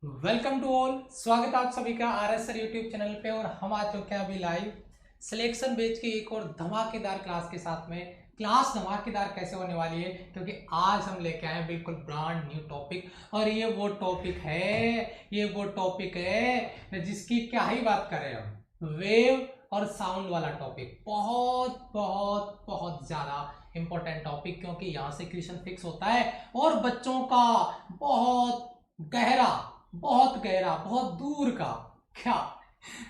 Welcome to all. स्वागत है आप सभी का आरएस सर यूट्यूब चैनल पे। और हम आ चुके हैं अभी लाइव सिलेक्शन बेच की एक और धमाकेदार क्लास के साथ में। क्लास धमाकेदार कैसे होने वाली है, क्योंकि आज हम लेके आए हैं बिल्कुल ब्रांड न्यू टॉपिक। और ये वो टॉपिक है जिसकी क्या ही बात करें हम, वेव और साउंड वाला टॉपिक। बहुत बहुत बहुत ज्यादा इंपॉर्टेंट टॉपिक, क्योंकि यहाँ से क्वेश्चन फिक्स होता है और बच्चों का बहुत गहरा बहुत दूर का क्या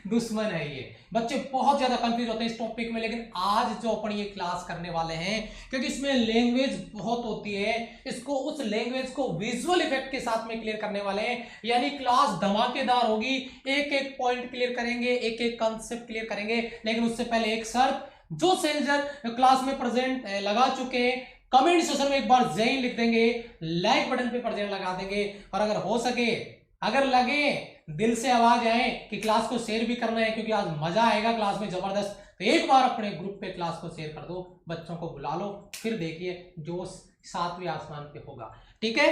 दुश्मन है ये। बच्चे बहुत ज्यादा कंफ्यूज होते हैं इस टॉपिक में। लेकिन आज जो अपन ये क्लास करने वाले हैं, क्योंकि इसमें लैंग्वेज बहुत होती है, इसको उस लैंग्वेज को विजुअल इफेक्ट के साथ में क्लियर करने वाले हैं। यानी क्लास धमाकेदार होगी। एक एक पॉइंट क्लियर करेंगे, एक एक कंसेप्ट क्लियर करेंगे। लेकिन उससे पहले एक शर्त, जो सेल्जर क्लास में प्रेजेंट लगा चुके हैं कमेंट सेक्शन में एक बार जय हिंद लिख देंगे, लाइक बटन पे प्रेजेंट लगा देंगे। और अगर हो सके, अगर लगे दिल से आवाज आए कि क्लास को शेयर भी करना है, क्योंकि आज मजा आएगा क्लास में जबरदस्त, तो एक बार अपने ग्रुप पे क्लास को शेयर कर दो, बच्चों को बुला लो, फिर देखिए जोश सातवें आसमान पे होगा। ठीक है,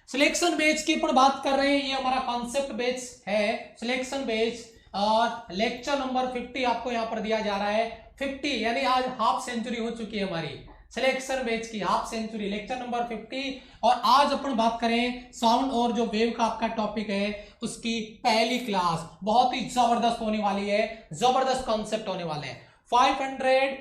सिलेक्शन बेच की अपन बात कर रहे हैं। ये हमारा कॉन्सेप्ट बेच है, सिलेक्शन बेच। और लेक्चर नंबर 50 आपको यहां पर दिया जा रहा है। 50 यानी आज हाफ सेंचुरी हो चुकी है हमारी सिलेक्शन बेच की, हाफ सेंचुरी, लेक्चर नंबर 50। और आज अपन बात करें साउंड और जो वेव का आपका टॉपिक है उसकी पहली क्लास। बहुत ही जबरदस्त होने वाली है, जबरदस्त कॉन्सेप्ट होने वाले हैं। 500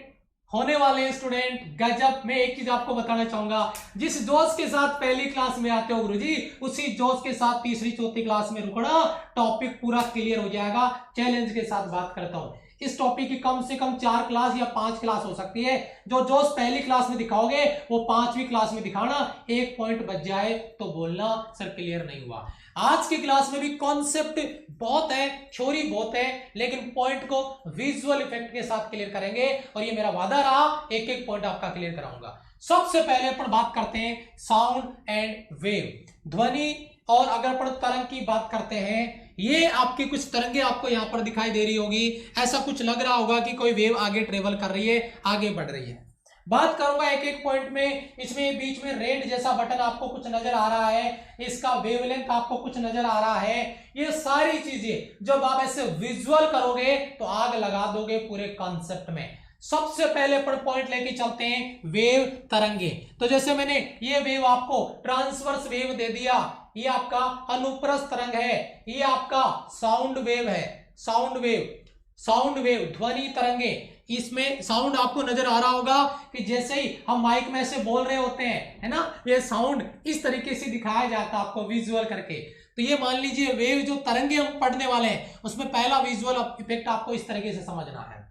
होने वाले हैं स्टूडेंट, गजब। मैं एक चीज आपको बताना चाहूंगा, जिस जोश के साथ पहली क्लास में आते हो गुरुजी, उसी जोश के साथ तीसरी चौथी क्लास में रुकना, टॉपिक पूरा क्लियर हो जाएगा। चैलेंज के साथ बात करता हूं, इस टॉपिक की कम से कम 4 क्लास या 5 क्लास हो सकती है। जो जोश पहली क्लास में दिखाओगे वो 5वीं क्लास में दिखाना। एक पॉइंट बच जाए तो बोलना सर क्लियर नहीं हुआ। आज की क्लास में भी कॉन्सेप्ट बहुत है, थ्योरी बहुत है, लेकिन पॉइंट को विजुअल इफेक्ट के साथ क्लियर करेंगे। और ये मेरा वादा रहा, एक एक पॉइंट आपका क्लियर कराऊंगा। सबसे पहले अपन बात करते हैं साउंड एंड वेव, ध्वनि। और अगर अपन तरंग की बात करते हैं, ये आपकी कुछ तरंगे आपको यहां पर दिखाई दे रही होगी। ऐसा कुछ लग रहा होगा कि कोई वेव आगे ट्रेवल कर रही है, आगे बढ़ रही है। बात करूंगा एक एक पॉइंट में। इसमें बीच में रेड जैसा बटन आपको कुछ नजर आ रहा है, इसका वेवलेंथ आपको कुछ नजर आ रहा है। ये सारी चीजें जब आप ऐसे विजुअल करोगे तो आग लगा दोगे पूरे कॉन्सेप्ट में। सबसे पहले पर पॉइंट लेके चलते हैं वेव, तरंगे। तो जैसे मैंने ये वेव आपको ट्रांसवर्स वेव दे दिया, ये आपका अनुप्रस्थ तरंग है, ये आपका साउंड वेव है, साउंड वेव ध्वनि तरंगे। इसमें साउंड आपको नजर आ रहा होगा कि जैसे ही हम माइक में से बोल रहे होते हैं, है ना, ये साउंड इस तरीके से दिखाया जाता है आपको विजुअल करके। तो ये मान लीजिए वेव जो तरंगे हम पढ़ने वाले हैं, उसमें पहला विजुअल इफेक्ट आपको इस तरीके से समझना है।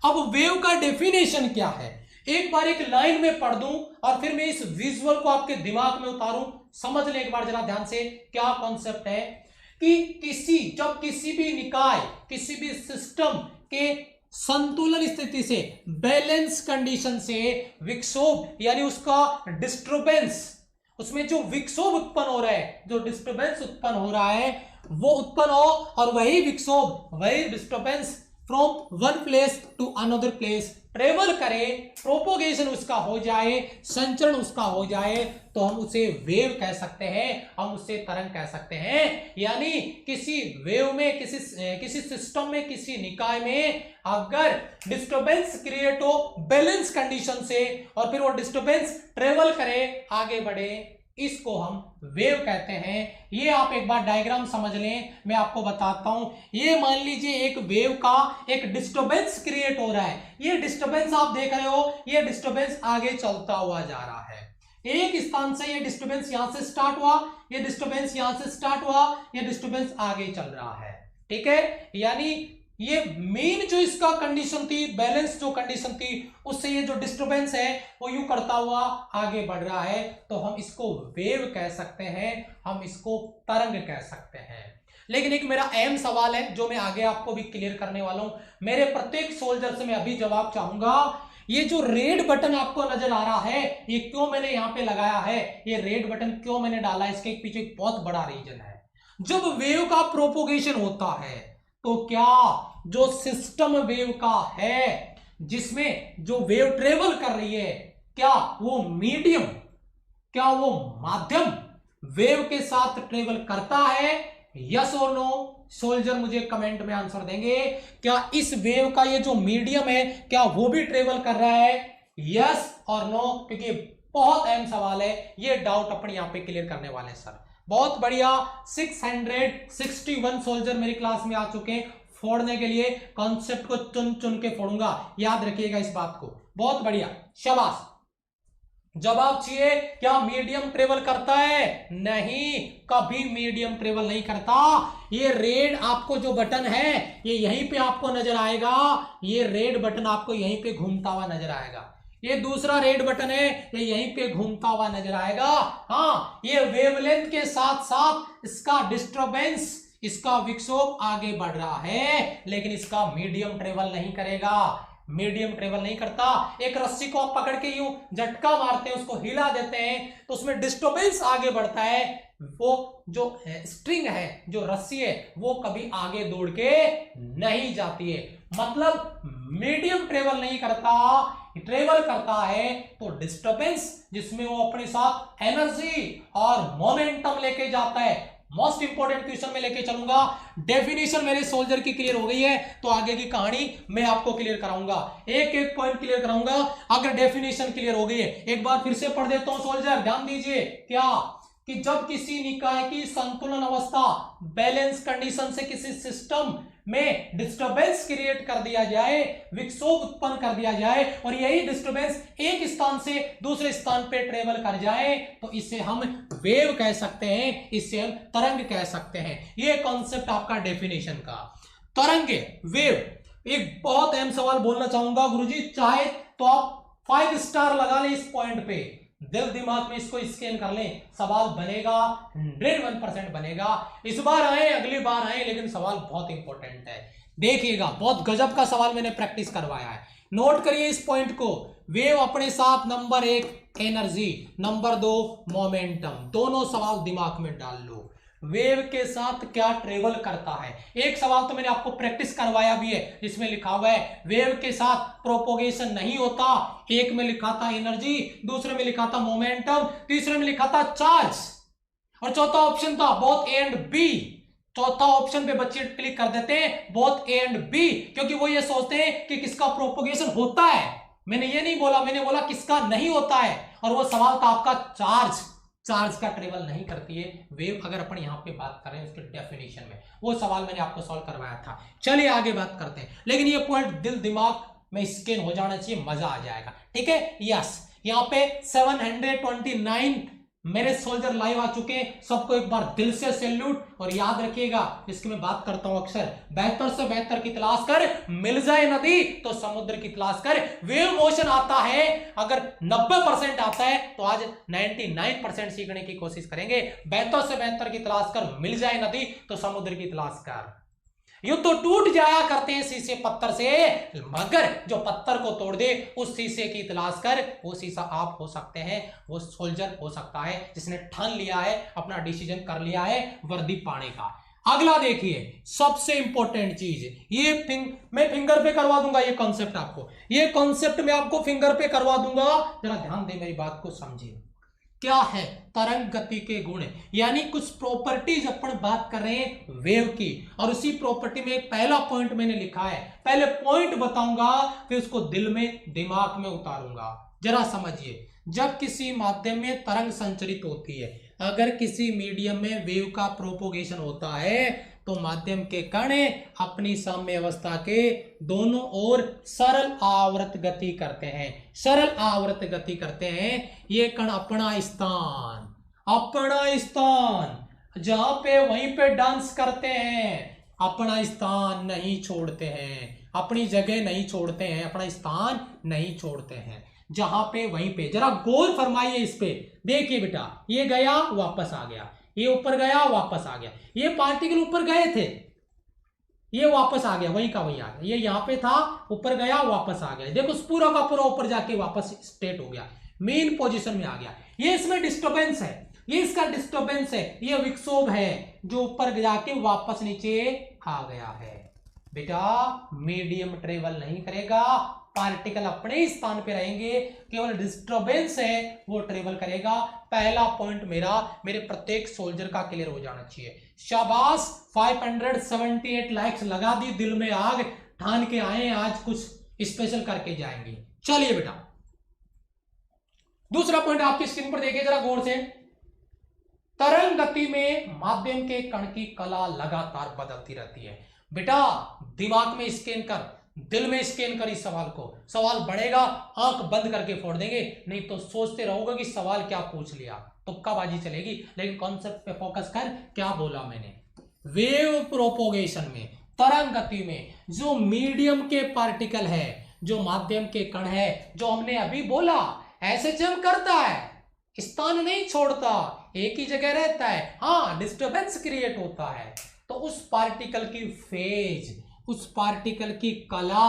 अब वेव का डेफिनेशन क्या है, एक बार एक लाइन में पढ़ दूं और फिर मैं इस विजुअल को आपके दिमाग में उतारूं। समझ ले एक बार जरा ध्यान से, क्या कॉन्सेप्ट है कि जब किसी भी निकाय, किसी भी सिस्टम के संतुलन स्थिति से, बैलेंस कंडीशन से विक्षोभ यानी उसका डिस्टर्बेंस, उसमें जो विक्षोभ उत्पन्न हो रहा है, जो डिस्टर्बेंस उत्पन्न हो रहा है वो उत्पन्न हो, और वही विक्षोभ, वही disturbance from one place to another place travel करे, प्रोपोगेशन उसका हो जाए, संचरण उसका हो जाए, तो हम उसे वेव कह सकते हैं, हम उसे तरंग कह सकते हैं। यानी किसी वेव में, किसी सिस्टम में, किसी निकाय में अगर डिस्टर्बेंस क्रिएट हो बैलेंस कंडीशन से, और फिर वो डिस्टर्बेंस ट्रेवल करे, आगे बढ़े, इसको हम वेव कहते हैं। ये आप एक बार डायग्राम समझ लें, मैं आपको बताता हूं। ये मान लीजिए एक वेव का एक डिस्टर्बेंस क्रिएट हो रहा है। ये डिस्टर्बेंस आप देख रहे हो, ये डिस्टर्बेंस आगे चलता हुआ जा रहा है। एक स्थान से ये डिस्टर्बेंस यहां से स्टार्ट हुआ, ये डिस्टर्बेंस यहां से स्टार्ट हुआ, ये डिस्टर्बेंस आगे चल रहा है। ठीक है, यानी ये मेन जो इसका कंडीशन थी, बैलेंस जो कंडीशन थी, उससे ये जो डिस्टरबेंस है वो यूं करता हुआ आगे बढ़ रहा है, तो हम इसको वेव कह सकते हैं, हम इसको तरंग कह सकते हैं। लेकिन एक मेरा अहम सवाल है जो मैं आगे आपको भी क्लियर करने वाला हूं, मेरे प्रत्येक सोल्जर से मैं अभी जवाब चाहूंगा। ये जो रेड बटन आपको नजर आ रहा है, ये क्यों मैंने यहां पे लगाया है, ये रेड बटन क्यों मैंने डाला है, इसके पीछे एक बहुत बड़ा रीजन है। जब वेव का प्रोपोगेशन होता है तो क्या जो सिस्टम वेव का है, जिसमें जो वेव ट्रेवल कर रही है, क्या वो मीडियम, क्या वो माध्यम वेव के साथ ट्रेवल करता है यस और नो? सोल्जर मुझे कमेंट में आंसर देंगे। क्या इस वेव का ये जो मीडियम है क्या वो भी ट्रेवल कर रहा है? यस और नो, क्योंकि बहुत अहम सवाल है, ये डाउट अपने यहां पे क्लियर करने वाले हैं सर। बहुत बढ़िया, 661 सोल्जर मेरी क्लास में आ चुके हैं। फोड़ने के लिए कॉन्सेप्ट को चुन चुन के फोड़ूंगा, याद रखिएगा इस बात को। बहुत बढ़िया, शाबाश। जवाब चाहिए, क्या मीडियम ट्रेवल करता है? नहीं, कभी मीडियम ट्रेवल नहीं करता। ये रेड आपको जो बटन है ये यहीं पे आपको नजर आएगा, ये रेड बटन आपको यहीं पे घूमता हुआ नजर आएगा। ये दूसरा रेड बटन है, ये यहीं पे घूमता हुआ नजर आएगा। हाँ, ये वेवलेंथ के साथ साथ इसका डिस्टरबेंस, इसका विक्षोभ आगे बढ़ रहा है, लेकिन इसका मीडियम ट्रेवल नहीं करेगा। मीडियम ट्रेवल नहीं करता। एक रस्सी को आप पकड़ के यूं झटका मारते हैं, उसको हिला देते हैं, तो उसमें डिस्टरबेंस आगे बढ़ता है। वो जो स्ट्रिंग है, जो रस्सी है, वो कभी आगे दौड़ के नहीं जाती है। मतलब मीडियम ट्रेवल नहीं करता, ट्रेवल करता है तो डिस्टरबेंस, जिसमें वो अपने साथ एनर्जी और मोमेंटम लेके जाता है। मोस्ट इंपोर्टेंट क्वेश्चन में लेके चलूंगा। डेफिनेशन मेरे सोल्जर की क्लियर हो गई है, तो आगे की कहानी मैं आपको क्लियर कराऊंगा, एक एक पॉइंट क्लियर कराऊंगा। अगर डेफिनेशन क्लियर हो गई है, एक बार फिर से पढ़ देता हूं सोल्जर, ध्यान दीजिए। क्या कि जब किसी निकाय की संतुलन अवस्था, बैलेंस कंडीशन से किसी सिस्टम में डिस्टरबेंस क्रिएट कर दिया जाए, विक्षोभ उत्पन्न कर दिया जाए, और यही डिस्टरबेंस एक स्थान से दूसरे स्थान पे ट्रेवल कर जाए, तो इसे हम वेव कह सकते हैं, इसे हम तरंग कह सकते हैं। ये कॉन्सेप्ट आपका डेफिनेशन का। तरंग, वेव। एक बहुत अहम सवाल बोलना चाहूंगा गुरुजी, चाहे तो आप 5 स्टार लगा लें इस पॉइंट पे, दिल दिमाग में इसको स्कैन कर लें, सवाल बनेगा, 101% बनेगा। इस बार आए, अगली बार आए, लेकिन सवाल बहुत इंपॉर्टेंट है। देखिएगा, बहुत गजब का सवाल मैंने प्रैक्टिस करवाया है, नोट करिए इस पॉइंट को। वेव अपने साथ नंबर 1 एनर्जी, नंबर 2 मोमेंटम, दोनों सवाल दिमाग में डाल लो। वेव के साथ क्या ट्रेवल करता है? एक सवाल तो मैंने आपको प्रैक्टिस करवाया भी है, जिसमें लिखा हुआ है वेव के साथ प्रोपोगेशन नहीं होता। एक में लिखा था एनर्जी, दूसरे में लिखा था मोमेंटम, तीसरे में लिखा था चार्ज, और चौथा ऑप्शन था बोथ ए एंड बी। चौथा ऑप्शन पे बच्चे क्लिक कर देते हैं बोथ ए एंड बी, क्योंकि वो ये सोचते हैं कि किसका प्रोपोगेशन होता है। मैंने ये नहीं बोला, मैंने बोला किसका नहीं होता है, और वो सवाल था आपका चार्ज। चार्ज का ट्रेवल नहीं करती है वेव, अगर अपन यहां पे बात करें उसके डेफिनेशन में, वो सवाल मैंने आपको सॉल्व करवाया था। चलिए आगे बात करते हैं, लेकिन ये पॉइंट दिल दिमाग में स्कैन हो जाना चाहिए, मजा आ जाएगा। ठीक है, यस। यहां पे 729 मेरे सोल्जर लाइव आ चुके हैं, सबको एक बार दिल से सैल्यूट। और याद रखिएगा, इसकी मैं बात करता हूं अक्सर, बेहतर से बेहतर की तलाश कर, मिल जाए नदी तो समुद्र की तलाश कर। वेव मोशन आता है, अगर 90% आता है तो आज 99% सीखने की कोशिश करेंगे। बेहतर से बेहतर की तलाश कर, मिल जाए नदी तो समुद्र की तलाश कर। यूं तो टूट जाया करते हैं शीशे पत्थर से, मगर जो पत्थर को तोड़ दे उस शीशे की तलाश कर। वो शीशा आप हो सकते हैं, वो सोल्जर हो सकता है जिसने ठान लिया है, अपना डिसीजन कर लिया है वर्दी पाने का। अगला देखिए, सबसे इंपॉर्टेंट चीज, ये मैं फिंगर पे करवा दूंगा ये कॉन्सेप्ट आपको, ये कॉन्सेप्ट मैं आपको फिंगर पे करवा दूंगा। जरा ध्यान दे, मेरी बात को समझिए। क्या है तरंग गति के गुण, यानी कुछ प्रॉपर्टीज अपन बात कर रहे हैं वेव की, और उसी प्रॉपर्टी में एक पहला पॉइंट मैंने लिखा है। पहले पॉइंट बताऊंगा, फिर उसको दिल में दिमाग में उतारूंगा। जरा समझिए, जब किसी माध्यम में तरंग संचरित होती है, अगर किसी मीडियम में वेव का प्रोपोगेशन होता है, तो माध्यम के कण अपनी साम्य अवस्था के दोनों ओर सरल आवर्त गति करते हैं, सरल आवर्त गति करते हैं। ये कण अपना स्थान जहां पे वहीं पे डांस करते हैं, अपना स्थान नहीं छोड़ते हैं, अपनी जगह नहीं छोड़ते हैं, अपना स्थान नहीं छोड़ते हैं, जहां पे वहीं पे। जरा गौर फरमाइए इस पे, देखिए बेटा, ये गया वापस आ गया, ये ऊपर गया वापस आ गया, ये पार्टिकल ऊपर गए थे, ये वापस आ गया, वहीं का वहीं आ गया, ये यहां पे था, ऊपर गया वापस आ गया। देखो पूरा का पूरा ऊपर जाके वापस स्टेट हो गया, मेन पोजीशन में आ गया। ये इसमें डिस्टर्बेंस है, ये इसका डिस्टर्बेंस है, ये विक्षोभ है जो ऊपर जाके वापस नीचे आ गया है। बेटा मीडियम ट्रेवल नहीं करेगा, पार्टिकल अपने ही स्थान पे रहेंगे, केवल डिस्टरबेंस है वो ट्रेवल करेगा। पहला पॉइंट मेरे प्रत्येक सोल्जर का क्लियर हो जाना चाहिए। शाबाश, 578 लाइक्स लगा दी, दिल में आग ठान के आए, आज कुछ स्पेशल करके जाएंगे। चलिए बेटा, दूसरा पॉइंट आपकी स्क्रीन पर देखिए जरा गौर से। तरंग गति में माध्यम के कण की कला लगातार बदलती रहती है। बेटा दिमाग में स्कैन कर, दिल में स्कैन कर इस सवाल को। सवाल बढ़ेगा, आंख बंद करके फोड़ देंगे, नहीं तो सोचते रहोगे कि सवाल क्या पूछ लिया, तुक्काबाजी चलेगी। लेकिन कॉन्सेप्ट पे फोकस कर, क्या बोला मैंने। वेव प्रोपोगेशन में, तरंग गति में जो मीडियम के पार्टिकल है, जो माध्यम के कण है, जो हमने अभी बोला ऐसे जम करता है, स्थान नहीं छोड़ता, एक ही जगह रहता है, हाँ डिस्टरबेंस क्रिएट होता है, तो उस पार्टिकल की फेज, उस पार्टिकल की कला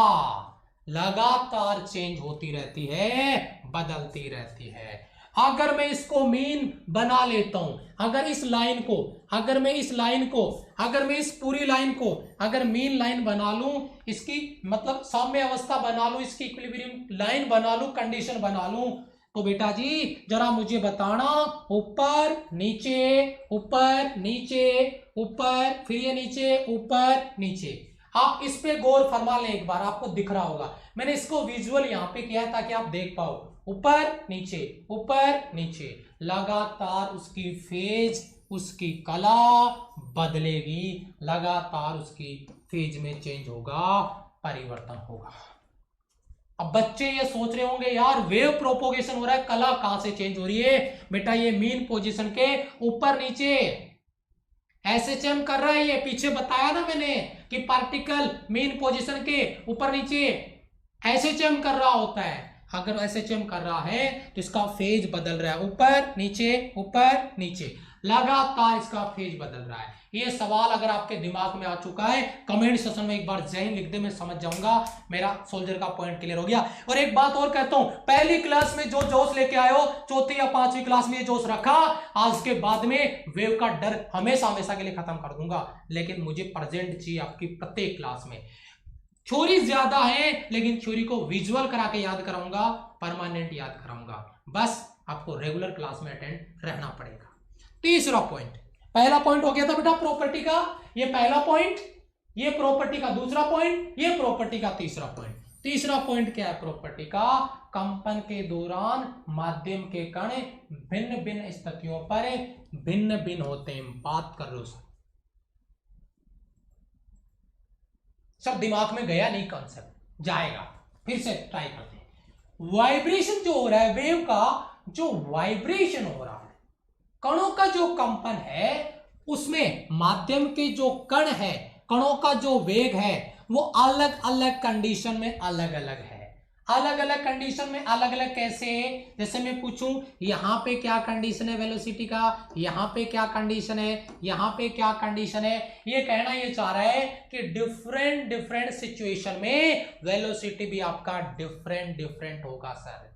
लगातार चेंज होती रहती है, बदलती रहती है। अगर मैं इसको मीन बना लेता हूं, अगर इस लाइन को, अगर मैं इस लाइन को, अगर मैं इस पूरी लाइन को अगर मीन लाइन बना लूं, इसकी मतलब साम्य अवस्था बना लूं, इसकी इक्विलिब्रियम लाइन बना लूं, कंडीशन बना लूं, तो बेटा जी जरा मुझे बताना, ऊपर नीचे, ऊपर नीचे, ऊपर, फिर ये नीचे, ऊपर नीचे। आप इस पे गौर फरमा लें एक बार, आपको दिख रहा होगा। मैंने इसको विजुअल यहां पे किया है ताकि आप देख पाओ, ऊपर नीचे, ऊपर नीचे, लगातार उसकी फेज, उसकी कला बदलेगी, लगातार उसकी फेज में चेंज होगा, परिवर्तन होगा। अब बच्चे ये सोच रहे होंगे यार वेव प्रोपोगेशन हो रहा है, कला कहां से चेंज हो रही है? बेटा ये मीन पोजीशन के ऊपर नीचे एसएचएम कर रहा है, ये पीछे बताया ना मैंने कि पार्टिकल मीन पोजीशन के ऊपर नीचे एसएचएम कर रहा होता है। अगर एसएचएम कर रहा है तो इसका फेज बदल रहा है, ऊपर नीचे, लगातार इसका फेज बदल रहा है। ये सवाल अगर आपके दिमाग में आ चुका है, कमेंट सेक्शन में एक बार जय हिंद लिख दे, मैं समझ जाऊंगा मेरा सोल्जर का पॉइंट क्लियर हो गया। और एक बात और कहता हूं, पहली क्लास में जो जोश लेके आए हो, चौथी या पांचवी क्लास में ये जोश रखा, आज के बाद में वेव का डर हमेशा हमेशा के लिए खत्म कर दूंगा। लेकिन मुझे प्रेजेंट चाहिए आपकी प्रत्येक क्लास में। थ्योरी ज्यादा है लेकिन थ्योरी को विजुअल करा के याद कराऊंगा, परमानेंट याद कराऊंगा, बस आपको रेगुलर क्लास में अटेंड रहना पड़ेगा। तीसरा पॉइंट, पहला पॉइंट हो गया था बेटा प्रॉपर्टी का, ये पहला पॉइंट, ये प्रॉपर्टी का दूसरा पॉइंट, ये प्रॉपर्टी का तीसरा पॉइंट। तीसरा पॉइंट क्या है प्रॉपर्टी का? कंपन के दौरान माध्यम के कण भिन्न भिन्न स्थितियों पर भिन्न भिन्न होते हैं। बात कर लो सब दिमाग में गया नहीं? कॉन्सेप्ट जाएगा, फिर से ट्राई करते हैं। वाइब्रेशन जो हो रहा है, वेव का जो वाइब्रेशन हो रहा है, कणों का जो कंपन है, उसमें माध्यम के जो कण है, कणों का जो वेग है, वो अलग अलग कंडीशन में अलग अलग है। अलग अलग कंडीशन में अलग अलग कैसे? जैसे मैं पूछूं यहां पे क्या कंडीशन है वेलोसिटी का, यहां पे क्या कंडीशन है, यहां पे क्या कंडीशन है, ये कहना ये चाह रहा है कि डिफरेंट डिफरेंट सिचुएशन में वेलोसिटी भी आपका डिफरेंट डिफरेंट होगा सर,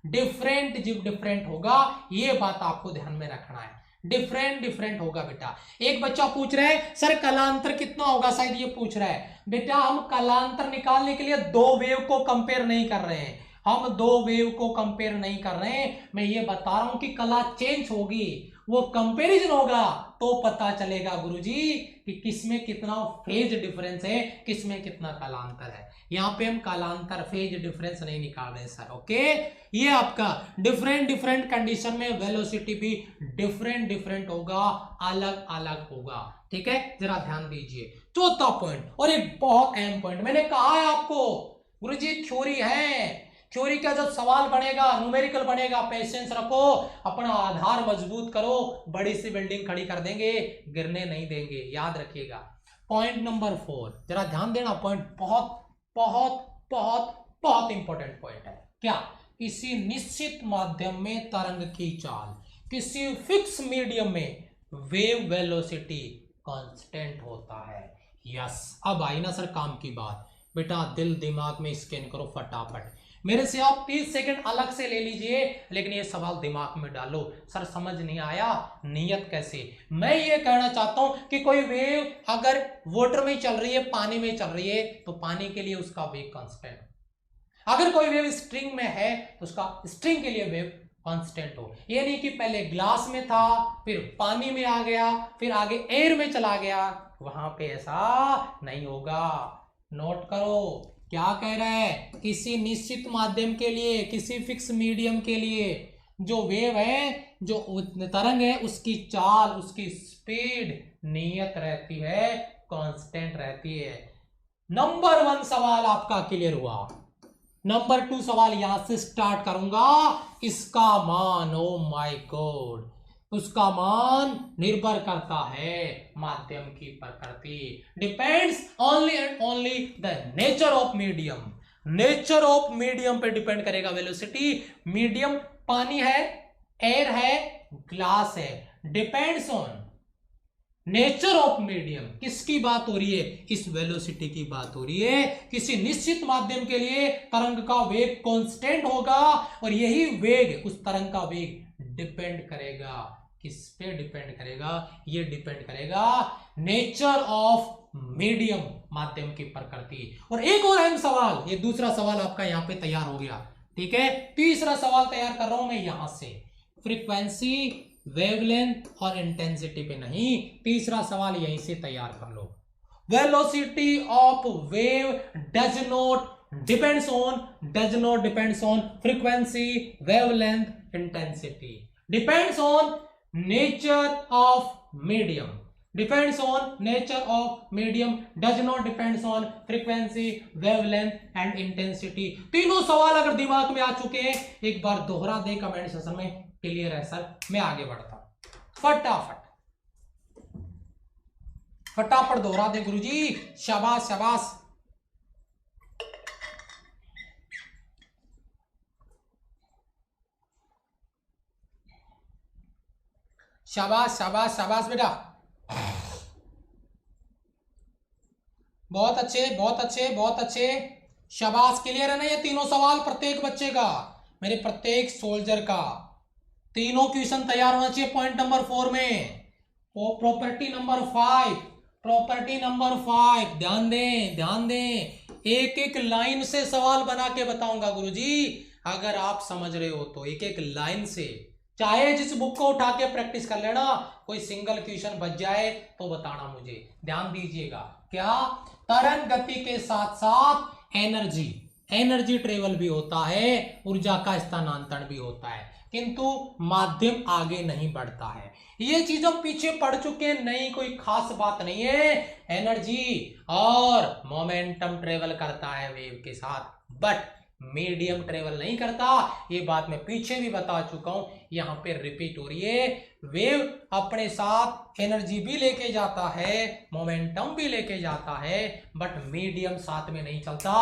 डिफरेंट होगा। ये बात आपको ध्यान में रखना है, डिफरेंट डिफरेंट होगा बेटा। एक बच्चा पूछ रहा है सर कलांतर कितना होगा, शायद ये पूछ रहा है। बेटा हम कलांतर निकालने के लिए दो वेव को कंपेयर नहीं कर रहे हैं, हम दो वेव को कंपेयर नहीं कर रहे हैं, मैं ये बता रहा हूं कि कला चेंज होगी, वो कंपैरिजन होगा तो पता चलेगा गुरुजी कि किसमें कितना फेज डिफरेंस है, किसमें कितना कालांतर है। यहां पे हम कालांतर फेज डिफरेंस नहीं निकाल रहे सर, ओके। ये आपका डिफरेंट डिफरेंट कंडीशन में वेलोसिटी भी डिफरेंट डिफरेंट होगा, अलग अलग होगा, ठीक है, जरा ध्यान दीजिए। चौथा पॉइंट, और एक बहुत अहम पॉइंट, मैंने कहा है आपको गुरुजी थ्योरी है, थ्योरी का जब सवाल बनेगा, न्यूमेरिकल बनेगा, पेशेंस रखो, अपना आधार मजबूत करो, बड़ी सी बिल्डिंग खड़ी कर देंगे, गिरने नहीं देंगे, याद रखिएगा। पॉइंट नंबर 4, जरा ध्यान देना, पॉइंट बहुत बहुत बहुत बहुत इंपॉर्टेंट पॉइंट है। क्या? किसी निश्चित माध्यम में तरंग की चाल, किसी फिक्स मीडियम में वेव वेलोसिटी कांस्टेंट होता है। यस, अब आई ना सर काम की बात, बेटा दिल दिमाग में स्कैन करो फटाफट। मेरे से आप 30 सेकंड अलग से ले लीजिए, लेकिन ये सवाल दिमाग में डालो। सर समझ नहीं आया, नियत कैसे? मैं ये कहना चाहता हूं कि कोई वेव अगर वाटर में चल रही है, पानी में चल रही है, तो पानी के लिए उसका वेग कांस्टेंट। अगर कोई वेव स्ट्रिंग में है तो उसका स्ट्रिंग के लिए वेव कांस्टेंट हो। ये नहीं कि पहले ग्लास में था, फिर पानी में आ गया, फिर आगे एयर में चला गया, वहां पे ऐसा नहीं होगा। नोट करो क्या कह रहा है, किसी निश्चित माध्यम के लिए, किसी फिक्स मीडियम के लिए जो वेव है, जो तरंग है, उसकी चाल, उसकी स्पीड नियत रहती है, कांस्टेंट रहती है। नंबर 1 सवाल आपका क्लियर हुआ। नंबर 2 सवाल यहां से स्टार्ट करूंगा। इसका मान, ओ माय गॉड, उसका मान निर्भर करता है माध्यम की प्रकृति। Depends only and only the nature of medium. Nature of medium पे डिपेंड करेगा वेलोसिटी। मीडियम पानी है, एयर है, ग्लास है। Depends on nature of medium. किसकी बात हो रही है? इस वेलोसिटी की बात हो रही है। किसी निश्चित माध्यम के लिए तरंग का वेग कांस्टेंट होगा, और यही वेग, उस तरंग का वेग डिपेंड करेगा, किस पे डिपेंड करेगा? ये डिपेंड करेगा नेचर ऑफ मीडियम, माध्यम की प्रकृति। और एक और अहम सवाल, ये दूसरा सवाल आपका यहां पे तैयार हो गया, ठीक है। तीसरा सवाल तैयार कर रहा हूं मैं यहां से, फ्रीक्वेंसी, वेवलेंथ और इंटेंसिटी पे नहीं, तीसरा सवाल यहीं से तैयार कर लो। Velocity of wave does not depends on frequency, wavelength, intensity. Depends on nature of medium, depends on nature of medium, does not depends on frequency, wavelength and intensity. तीनों सवाल अगर दिमाग में आ चुके हैं, एक बार दोहरा दे कमेंट सेक्शन में, क्लियर है सर। मैं आगे बढ़ता हूं, फटाफट दोहरा दे गुरुजी, शाबाश शाबाश। शाबाश शाबाश शाबाश बेटा, बहुत अच्छे बहुत अच्छे बहुत अच्छे, शाबाश। क्लियर है ना ये तीनों सवाल प्रत्येक बच्चे का, मेरे प्रत्येक सोल्जर का? तीनों क्वेश्चन तैयार होना चाहिए पॉइंट नंबर 4 में। प्रॉपर्टी नंबर 5, प्रॉपर्टी नंबर 5, ध्यान दें ध्यान दें। एक एक लाइन से सवाल बना के बताऊंगा गुरुजी, अगर आप समझ रहे हो तो एक एक लाइन से, चाहे जिस बुक को उठा के प्रैक्टिस कर लेना, कोई सिंगल क्वेश्चन बच जाए तो बताना मुझे। ध्यान दीजिएगा, क्या तरंग गति के साथ साथ एनर्जी ट्रेवल भी होता है, ऊर्जा का स्थानांतरण भी होता है, किंतु माध्यम आगे नहीं बढ़ता है। ये चीज हम पीछे पढ़ चुके हैं, नहीं कोई खास बात नहीं है। एनर्जी और मोमेंटम ट्रेवल करता है वेव के साथ, बट मीडियम ट्रेवल नहीं करता। ये बात मैं पीछे भी बता चुका हूं, यहां पे रिपीट हो रही है। वेव अपने साथ एनर्जी भी लेके जाता है, मोमेंटम भी लेके जाता है, बट मीडियम साथ में नहीं चलता,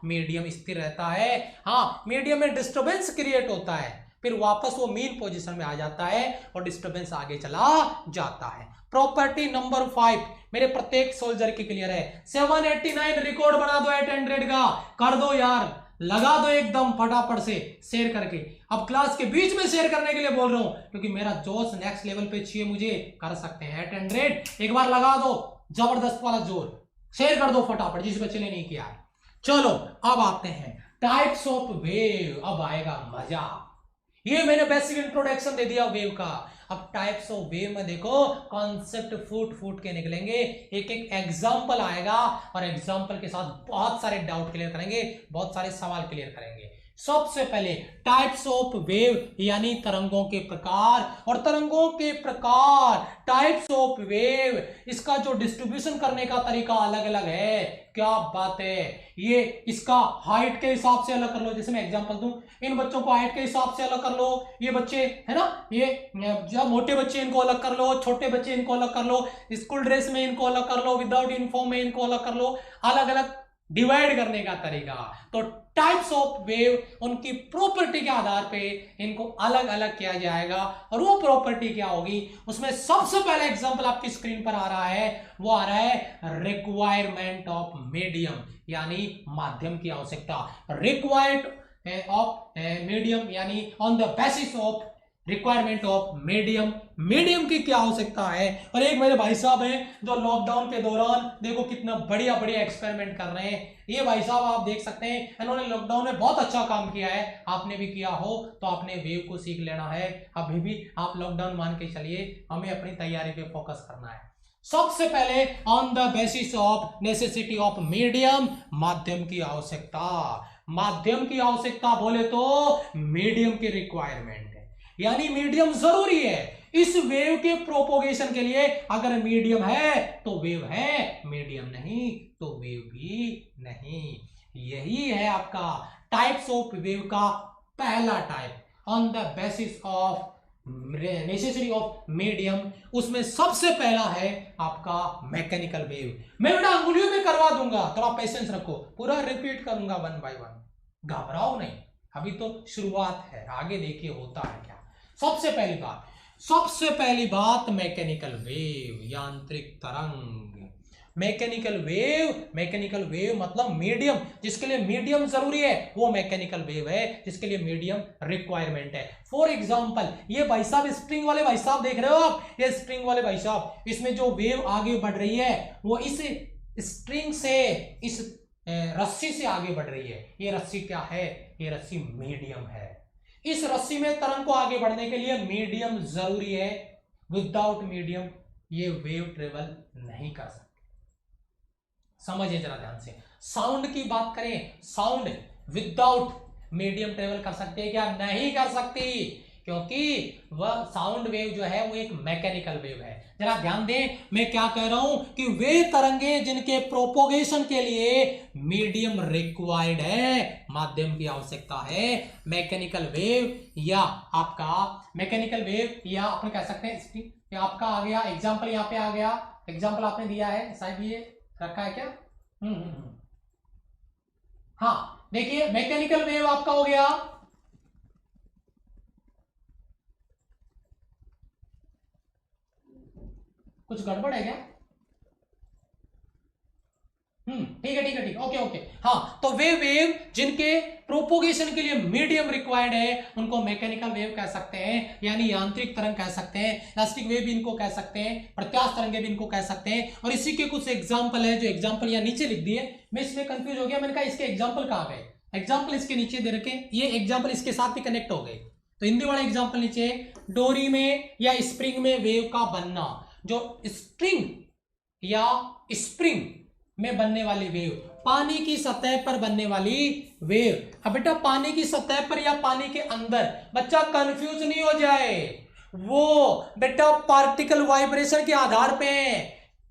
मीडियम स्थिर रहता है। हाँ, मीडियम में डिस्टर्बेंस क्रिएट होता है, फिर वापस वो मीन पोजीशन में आ जाता है और डिस्टर्बेंस आगे चला जाता है। प्रॉपर्टी नंबर 5 मेरे प्रत्येक सोल्जर की क्लियर है। 789 रिकॉर्ड बना दो 800 का, कर दो यार, लगा दो एकदम फटाफट से शेयर करके। अब क्लास के बीच में शेयर करने के लिए बोल रहा हूं, क्योंकि मेरा जोश नेक्स्ट लेवल पे चाहिए मुझे। कर सकते हैं 800, एक बार लगा दो, जबरदस्त वाला जोर, शेयर कर दो फटाफट जिस बच्चे ने नहीं किया है। चलो अब आते हैं टाइप्स ऑफ वेव, अब आएगा मजा। ये मैंने बेसिक इंट्रोडक्शन दे दिया वेव का। अब टाइप्स ऑफ वेव में देखो, कॉन्सेप्ट फूट के निकलेंगे, एक एक एग्जांपल आएगा और एग्जांपल के साथ बहुत सारे डाउट क्लियर करेंगे, बहुत सारे सवाल क्लियर करेंगे। सबसे पहले टाइप्स ऑफ वेव यानी तरंगों के प्रकार, और तरंगों के प्रकार टाइप्स ऑफ वेव, इसका जो डिस्ट्रीब्यूशन करने का तरीका अलग अलग है। क्या बात है, ये इसका हाइट के हिसाब से अलग कर लो। जैसे मैं एग्जांपल दूं, इन बच्चों को हाइट के हिसाब से अलग कर लो, ये बच्चे है ना, ये जब मोटे बच्चे इनको अलग कर लो, छोटे बच्चे इनको अलग कर लो, स्कूल ड्रेस में इनको अलग कर लो, विदाउट यूनिफॉर्म में इनको अलग कर लो, अलग अलग डिवाइड करने का तरीका। तो टाइप्स ऑफ वेव उनकी प्रॉपर्टी के आधार पे इनको अलग अलग किया जाएगा, और वो प्रॉपर्टी क्या होगी, उसमें सबसे पहला एग्जांपल आपकी स्क्रीन पर आ रहा है, वो आ रहा है रिक्वायरमेंट ऑफ मीडियम, यानी माध्यम की आवश्यकता। ऑफ मीडियम, यानी on the basis of requirement of medium, medium की क्या आवश्यकता है। और एक मेरे भाई साहब हैं जो लॉकडाउन के दौरान देखो कितना बढ़िया बढ़िया एक्सपेरिमेंट कर रहे हैं। ये भाई साहब आप देख सकते हैं, इन्होंने लॉकडाउन में बहुत अच्छा काम किया है, आपने भी किया हो तो आपने वेव को सीख लेना है। अभी भी आप लॉकडाउन मान के चलिए, हमें अपनी तैयारी पे फोकस करना है। सबसे पहले on the basis of necessity of medium, माध्यम की आवश्यकता, माध्यम की आवश्यकता बोले तो मीडियम की रिक्वायरमेंट है, यानी मीडियम जरूरी है इस वेव के प्रोपोगेशन के लिए। अगर मीडियम है तो वेव है, मीडियम नहीं तो वेव भी नहीं। यही है आपका टाइप्स ऑफ वेव का पहला type, on the basis of necessity of medium. उसमें सबसे पहला है आपका मैकेनिकल वेव। मैं बेटा अंगुलियों में करवा दूंगा, थोड़ा पेशेंस रखो, पूरा रिपीट करूंगा वन बाय वन, घबराओ नहीं, अभी तो शुरुआत है, आगे देखिए होता है क्या। सबसे पहली बात मैकेनिकल वेव, यांत्रिक तरंग। मैकेनिकल वेव मतलब मीडियम, जिसके लिए मीडियम जरूरी है वो मैकेनिकल वेव है, जिसके लिए मीडियम रिक्वायरमेंट है। फॉर एग्जांपल ये भाई साहब स्प्रिंग वाले भाई साहब देख रहे हो आप, ये स्प्रिंग वाले भाई साहब, इसमें जो वेव आगे बढ़ रही है वो इस स्प्रिंग से, इस रस्सी से आगे बढ़ रही है। ये रस्सी क्या है, ये रस्सी मीडियम है। इस रस्सी में तरंग को आगे बढ़ने के लिए मीडियम जरूरी है, विदाउट मीडियम ये वेव ट्रेवल नहीं कर सकती। समझिए जरा ध्यान से, साउंड की बात करें, साउंड विदाउट मीडियम ट्रेवल कर सकती है क्या, नहीं कर सकती, क्योंकि वह साउंड वेव जो है वो एक मैकेनिकल वेव है। जरा ध्यान दें मैं क्या कह रहा हूं कि वे तरंगे जिनके प्रोपोगेशन के लिए मीडियम रिक्वायर्ड है, माध्यम की आवश्यकता है, मैकेनिकल वेव या आपका मैकेनिकल वेव या अपन कह सकते हैं ये आपका आ गया एग्जांपल, यहां पे आ गया एग्जांपल आपने दिया है, शायद ये रखा है क्या, हाँ देखिए मैकेनिकल वेव आपका हो गया, कुछ गड़बड़ है क्या, ठीक है ओके, हाँ तो वे वेव जिनके प्रोपोगेशन के लिए मीडियम रिक्वायर्ड है उनको मैकेनिकल वेव कह सकते हैं, यानी यांत्रिक तरंग कह सकते हैं, इलास्टिक वेव भी इनको कह सकते हैं, प्रत्यास्थ तरंगे भी इनको कह सकते हैं। और इसी के कुछ एग्जांपल है, जो एग्जांपल यहाँ नीचे लिख दिए, मैं इसमें कंफ्यूज हो गया, मैंने कहा इसके एग्जांपल कहाँ गए, एग्जांपल इसके नीचे दे रखे, ये एग्जांपल इसके साथ भी कनेक्ट हो गए, तो हिंदी वाला एग्जांपल नीचे, डोरी में या स्प्रिंग में वेव का बनना, जो स्प्रिंग या स्प्रिंग में बनने वाली वेव, पानी की सतह पर बनने वाली वेव। अब बेटा पानी की सतह पर या पानी के अंदर, बच्चा कंफ्यूज नहीं हो जाए, वो बेटा पार्टिकल वाइब्रेशन के आधार पे,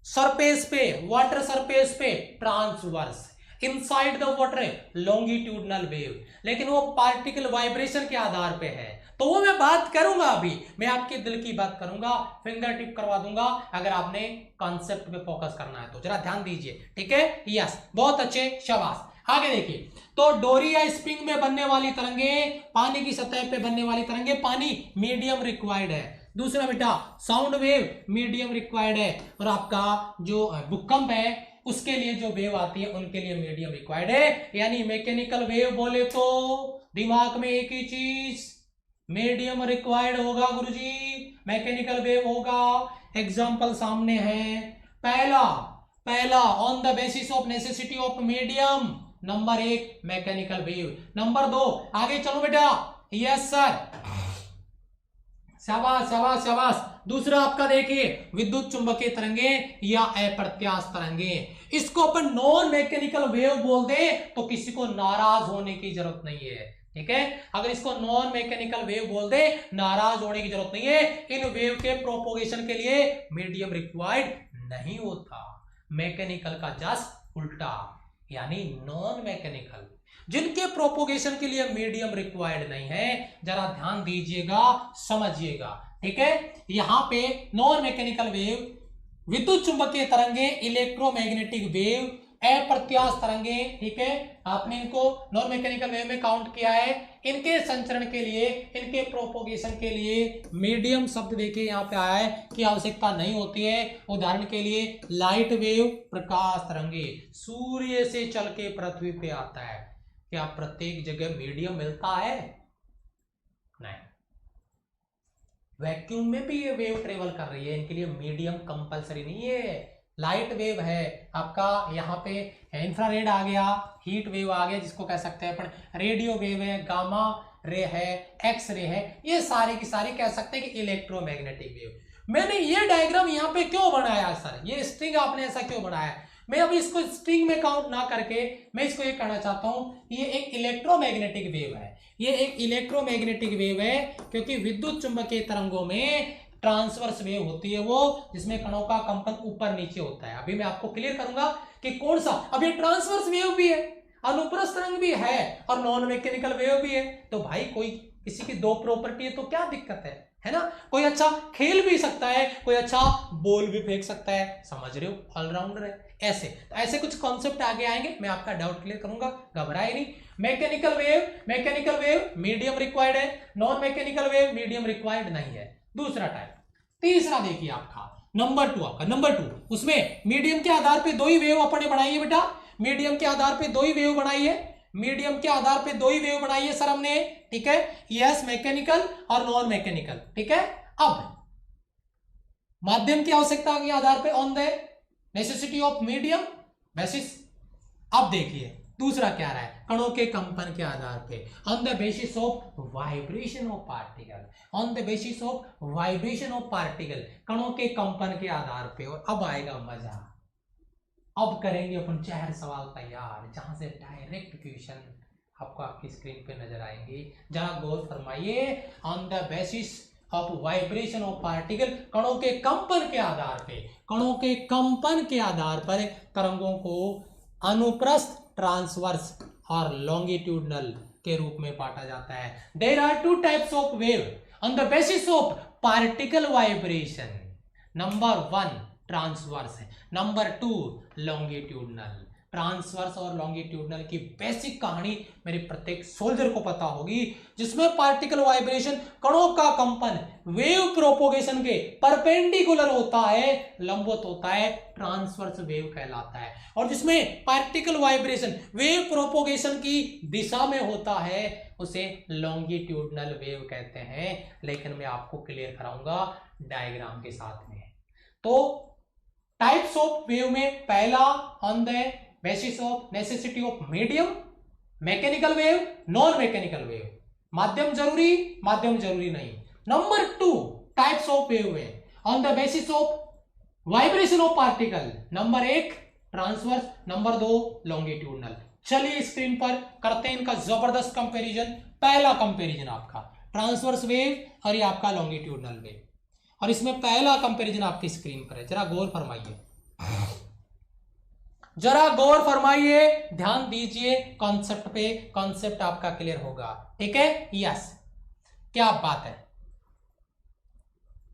सरफेस पे, वाटर सरफेस पे transverse, inside the water longitudinal wave, लेकिन वो पार्टिकल वाइब्रेशन के आधार पे है, तो वो मैं बात करूंगा, अभी मैं आपके दिल की बात करूंगा, फिंगर टिप करवा दूंगा, अगर आपने कॉन्सेप्ट पे फोकस करना है तो जरा ध्यान दीजिए, ठीक है, यस बहुत अच्छे, शाबाश। आगे देखिए, तो डोरी या स्प्रिंग में बनने वाली तरंगे, पानी की सतह पे बनने वाली तरंगे, पानी मीडियम रिक्वायर्ड है। दूसरा बेटा साउंड वेव मीडियम रिक्वायर्ड है, और आपका जो भूकंप है उसके लिए जो वेव आती है उनके लिए मीडियम रिक्वायर्ड है। यानी मैकेनिकल वेव बोले तो दिमाग में एक ही चीज, मीडियम रिक्वायर्ड होगा गुरुजी, मैकेनिकल वेव होगा। एग्जांपल सामने है, पहला on the basis of necessity of medium, number 1 mechanical wave, number 2 आगे चलो बेटा, यस सर, शाबाश। दूसरा आपका देखिए विद्युत चुंबकीय तरंगे या अप्रत्यास्थ तरंगे, इसको अपन नॉन मैकेनिकल वेव बोल दे तो किसी को नाराज होने की जरूरत नहीं है, ठीक है, अगर इसको नॉन मैकेनिकल वेव बोल दे नाराज होने की जरूरत नहीं है। इन वेव के प्रोपोगेशन के लिए मीडियम रिक्वायर्ड नहीं होता, मैकेनिकल का जस्ट उल्टा, यानी नॉन मैकेनिकल जिनके प्रोपोगेशन के लिए मीडियम रिक्वायर्ड नहीं है, जरा ध्यान दीजिएगा, समझिएगा, ठीक है। यहां पे नॉन मैकेनिकल वेव, विद्युत चुंबकीय तरंगे, इलेक्ट्रोमैग्नेटिक वेव, अप्रत्यास्थ तरंगे, ठीक है, आपने इनको नॉन मैकेनिकल वेव में काउंट किया है। इनके संचरण के लिए, इनके प्रोपोगेशन के लिए मीडियम शब्द देखिए यहां पे आया है कि आवश्यकता नहीं होती है। उदाहरण के लिए लाइट वेव, प्रकाश तरंगे, सूर्य से चल के पृथ्वी पे आता है, क्या प्रत्येक जगह मीडियम मिलता है? नहीं, वैक्यूम में भी ये वेव ट्रेवल कर रही है, इनके लिए मीडियम कंपलसरी नहीं है। लाइट वेव है आपका, यहाँ पे इंफ्रारेड आ गया, हीट वेव आ गया जिसको कह सकते हैं अपन, रेडियो वेव है, गामा रे है, एक्स रे है, ये सारे की सारी कह सकते हैं कि इलेक्ट्रोमैग्नेटिक वेव। मैंने ये डायग्राम यहाँ पे क्यों बनाया सर, ये स्ट्रिंग आपने ऐसा क्यों बनाया? मैं अभी इसको स्ट्रिंग में काउंट ना करके मैं इसको ये कहना चाहता हूँ, ये एक इलेक्ट्रोमैग्नेटिक वेव है, ये एक इलेक्ट्रोमैग्नेटिक वेव है, क्योंकि विद्युत चुंबकीय तरंगों में ट्रांसवर्स वेव होती है वो, जिसमें कणों का कंपन ऊपर नीचे होता है। अभी मैं आपको क्लियर करूंगा कि कौन सा। अब ये ट्रांसवर्स वेव भी है, अनुप्रस्थ तरंग भी है और नॉन मैकेनिकल वेव भी है। तो भाई कोई किसी की दो प्रॉपर्टी है तो क्या दिक्कत है ना? कोई अच्छा खेल भी सकता है, कोई अच्छा बॉल भी फेंक सकता है, समझ रहे हो, ऑलराउंडर है। ऐसे कुछ कॉन्सेप्ट आगे आएंगे, मैं आपका डाउट क्लियर करूंगा, घबराए नहीं। मैकेनिकल वेव मीडियम रिक्वायर्ड है, non mechanical wave medium required नहीं है। दूसरा टाइप। तीसरा देखिए आपका नंबर टू, उसमें मीडियम के आधार पे दो ही वेव अपने बनाई है बेटा, मीडियम के आधार पे दो ही वेव बनाई है, मीडियम के आधार पे दो ही वेव बनाई है सर हमने, ठीक है, यस, मैकेनिकल और नॉन मैकेनिकल, ठीक है। अब माध्यम की आवश्यकता के आधार पे on the necessity of medium basis. अब देखिए दूसरा क्या रहा है, कणों के कंपन के आधार पे, on the basis of vibration of particle, on the basis of vibration of particle, कणों के कंपन के आधार पे। और अब आएगा मजा, अब करेंगे अपन 4 सवाल तैयार, जहां से डायरेक्ट क्वेश्चन आपको आपकी स्क्रीन पे नजर आएंगे। जरा गौर फरमाइए, on the basis of vibration of particle, कणों के कंपन के आधार पे, कणों के कंपन के आधार पर तरंगों को अनुप्रस्थ, ट्रांसवर्स और लॉन्गिट्यूडनल के रूप में बांटा जाता है। There are 2 types of wave on the basis of particle vibration. Number 1 transverse है, नंबर 2 लॉन्गिट्यूडनल। ट्रांसवर्स और लॉन्गिट्यूडनल की बेसिक कहानी मेरे प्रत्येक सोल्जर को पता होगी, जिसमें पार्टिकल वाइब्रेशन, कणों का कंपन वेव प्रोपोगेशन के परपेंडिकुलर होता है, लंबवत होता है, ट्रांसवर्स वेव कहलाता है। और जिसमें पार्टिकल वाइब्रेशन वेव प्रोपोगेशन की दिशा में होता है, उसे लॉन्गिट्यूडनल वेव कहते हैं। लेकिन मैं आपको क्लियर कराऊंगा डायग्राम के साथ में। तो टाइप्स ऑफ वेव में पहला on the basis of necessity of medium, mechanical wave, non mechanical wave. माध्यम जरूरी नहीं। नंबर 2 टाइप्स ऑफ वेव है on the basis of vibration of particle. Number 1 transverse, number 2 longitudinal. चलिए स्क्रीन पर करते हैं इनका जबरदस्त कंपैरिजन। पहला कंपैरिजन आपका ट्रांसवर्स वेव और ये आपका लॉन्गिट्यूडनल वेव, और इसमें पहला कंपैरिजन आपकी स्क्रीन पर है। जरा गौर फरमाइए, ध्यान दीजिए कॉन्सेप्ट पे, कॉन्सेप्ट आपका क्लियर होगा, ठीक है, यस। क्या बात है,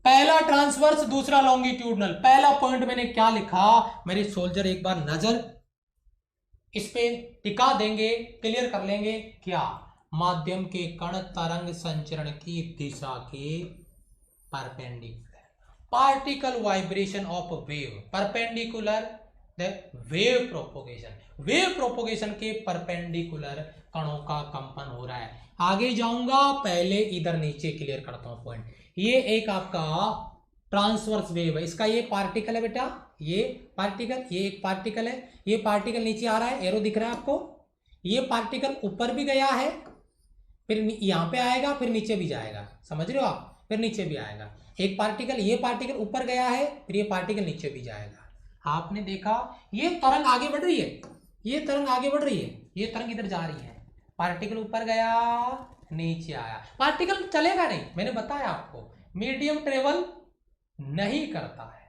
पहला ट्रांसवर्स, दूसरा लॉन्गिट्यूडनल। पहला पॉइंट मैंने क्या लिखा, मेरे सोल्जर एक बार नजर इस पे टिका देंगे, क्लियर कर लेंगे। क्या, माध्यम के कण तरंग संचरण की दिशा के perpendicular, particle vibration of wave perpendicular the wave propagation के परपेंडिकुलर कणों का कंपन हो रहा है। आगे जाऊंगा, पहले इधर नीचे क्लियर करता हूं पॉइंट। ये एक आपका ट्रांसवर्स वेव है, इसका ये पार्टिकल है बेटा, ये पार्टिकल, ये एक पार्टिकल है, ये पार्टिकल नीचे आ रहा है, एरो दिख रहा है आपको, ये पार्टिकल ऊपर भी गया है, फिर यहां पे आएगा, फिर नीचे भी जाएगा, समझ रहे हो आप, फिर नीचे भी आएगा। एक पार्टिकल, ये पार्टिकल ऊपर गया है, फिर ये पार्टिकल नीचे भी जाएगा। आपने देखा ये तरंग आगे बढ़ रही है, ये तरंग आगे बढ़ रही है, ये तरंग इधर जा रही है, पार्टिकल ऊपर गया, नीचे आया, पार्टिकल चलेगा नहीं, मैंने बताया आपको मीडियम ट्रेवल नहीं करता है।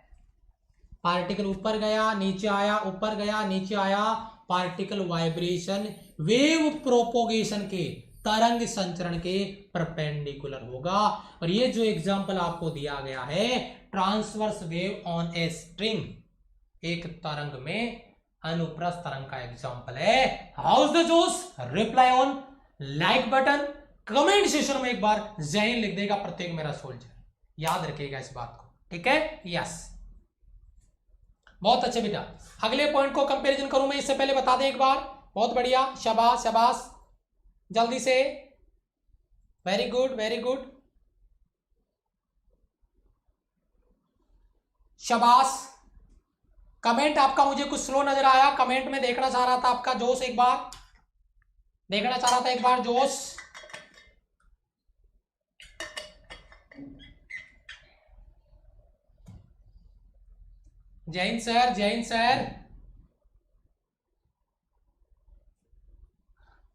पार्टिकल ऊपर गया, नीचे आया, ऊपर गया, नीचे आया, पार्टिकल वाइब्रेशन वेव प्रोपोगेशन के, तरंग संचरण के परपेंडिकुलर होगा। और ये जो एग्जांपल आपको दिया गया है, transverse wave on a string, एक तरंग में अनुप्रस्थ तरंग का एग्जांपल है। हाउस द जोश, reply on like button, comment section में एक बार जय हिंद लिख देगा प्रत्येक मेरा सोल्जर, याद रखिएगा इस बात को, ठीक है, यस, बहुत अच्छे बेटा। अगले पॉइंट को कंपैरिजन करूं मैं, इससे पहले बता दें एक बार, बहुत बढ़िया, शाबाश शाबाश, जल्दी से, वेरी गुड वेरी गुड, शाबाश। कमेंट आपका मुझे कुछ स्लो नजर आया, कमेंट में देखना चाह रहा था आपका जोश, एक बार देखना चाह रहा था, एक बार जोश। जय हिंद सर, जय हिंद सर।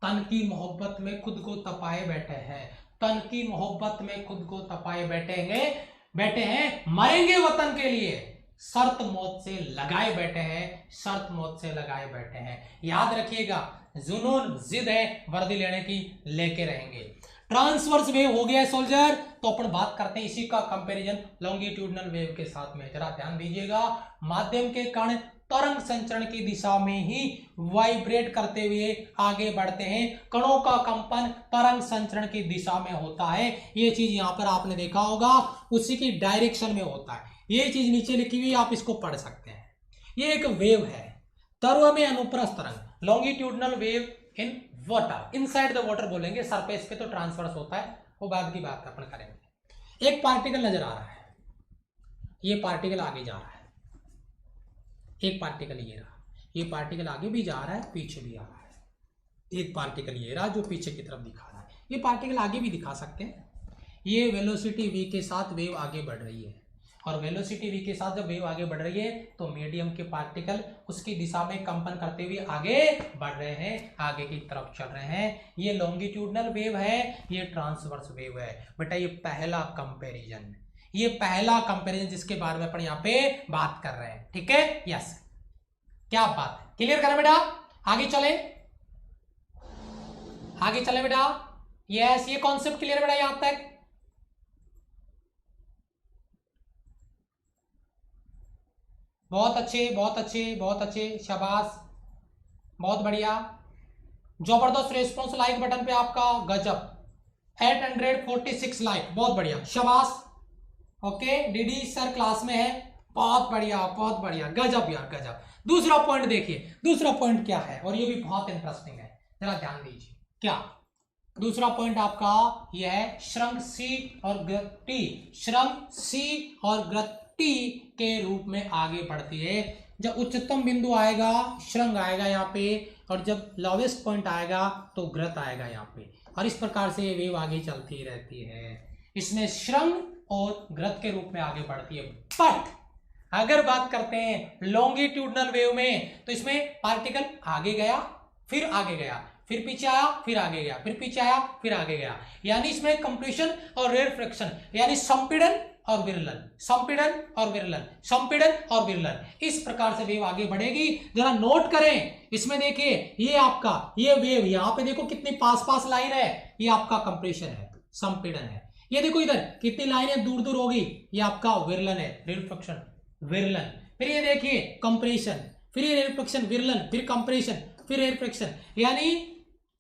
तन की मोहब्बत में खुद को तपाए बैठे हैं, तन की मोहब्बत में खुद को तपाए बैठे हैं, मरेंगे वतन के लिए, शर्त मौत से लगाए बैठे हैं, शर्त मौत से लगाए बैठे हैं। याद रखिएगा, जुनून जिद है, वर्दी लेने की लेके रहेंगे। ट्रांसवर्स वेव हो गया है सोल्जर, तो अपन बात करते हैं इसी का कंपैरिजन लॉन्गिट्यूडनल वेव के साथ में। जरा ध्यान दीजिएगा, माध्यम के कण तरंग संचरण की दिशा में ही वाइब्रेट करते हुए आगे बढ़ते हैं। कणों का कंपन तरंग संचरण की दिशा में होता है, ये चीज यहां पर आपने देखा होगा, उसी की डायरेक्शन में होता है। ये चीज नीचे लिखी हुई, आप इसको पढ़ सकते हैं। ये एक वेव है, तरंग में अनुप्रस्थ तरंग, longitudinal wave in water, inside the water बोलेंगे, सरफेस पे तो ट्रांसवर्स होता है, वो बाद की बात अपन करेंगे। एक पार्टिकल नजर आ रहा है, ये पार्टिकल आगे जा रहा है, एक पार्टिकल ये रहा, ये पार्टिकल आगे भी जा रहा है, पीछे भी आ रहा है। एक पार्टिकल ये रहा जो पीछे की तरफ दिखा रहा है, ये पार्टिकल आगे भी दिखा सकते हैं। ये वेलोसिटी v के साथ वेव आगे बढ़ रही है, और वेलोसिटी v के साथ जब वेव आगे बढ़ रही है तो मीडियम के पार्टिकल उसकी दिशा में कंपन करते हुए आगे बढ़ रहे हैं, आगे की तरफ चल रहे हैं। ये लॉन्गिट्यूडनल वेव है, ये ट्रांसवर्स वेव है। बेटा ये पहला कंपैरिजन, ये पहला कंपैरिजन जिसके बारे में अपन यहाँ पे बात कर रहे हैं, ठीक है। यस, क्या बात है, क्लियर करें बेटा, आगे चले, आगे चले बेटा। यस, ये कॉन्सेप्ट क्लियर बेटा यहां तक। बहुत अच्छे बहुत अच्छे बहुत अच्छे, शाबाश, बहुत बढ़िया, जबरदस्त रेस्पॉन्स लाइक बटन पे आपका, गजब, 846 लाइक, बहुत बढ़िया, शाबाश। ओके, डीडी सर क्लास में है, बहुत बढ़िया बहुत बढ़िया, गजब यार गजब। दूसरा पॉइंट देखिए, दूसरा पॉइंट क्या है, और ये भी बहुत इंटरेस्टिंग है, जरा ध्यान दीजिए। क्या दूसरा पॉइंट आपका यह है, श्रृंग सी और गति, श्रृंग सी और गति के रूप में आगे बढ़ती है। जब उच्चतम बिंदु आएगा श्रृंग आएगा यहाँ पे, और जब लोवेस्ट पॉइंट आएगा तो ग्रत आएगा यहाँ पे, और इस प्रकार से ये वेव आगे चलती रहती है। इसमें श्रृंग और ग्रत के रूप में आगे बढ़ती है। बट अगर बात करते हैं लॉन्गिट्यूडनल वेव में, तो इसमें पार्टिकल आगे गया, फिर आगे गया, फिर पीछे आया, फिर आगे गया, फिर पीछे आया, फिर आगे गया, यानी इसमें कंप्रेशन और रेरफैक्शन, यानी संपीड़न और विरलन, संपीड़न और विरलन, संपीड़न और विरलन, इस प्रकार से वेव आगे बढ़ेगी। जरा नोट करें, इसमें देखिए ये आपका ये वेव, यहां पे देखो कितनी पास पास लाइन है, ये आपका कंप्रेशन है, संपीड़न है। ये देखो इधर कितनी लाइनें दूर दूर होगी, ये आपका विरलन है, रेरफैक्शन, विरलन। फिर ये देखिए कंप्रेशन, फिर ये रेरफैक्शन, विरलन, फिर कंप्रेशन, फिर रेरफैक्शन, यानी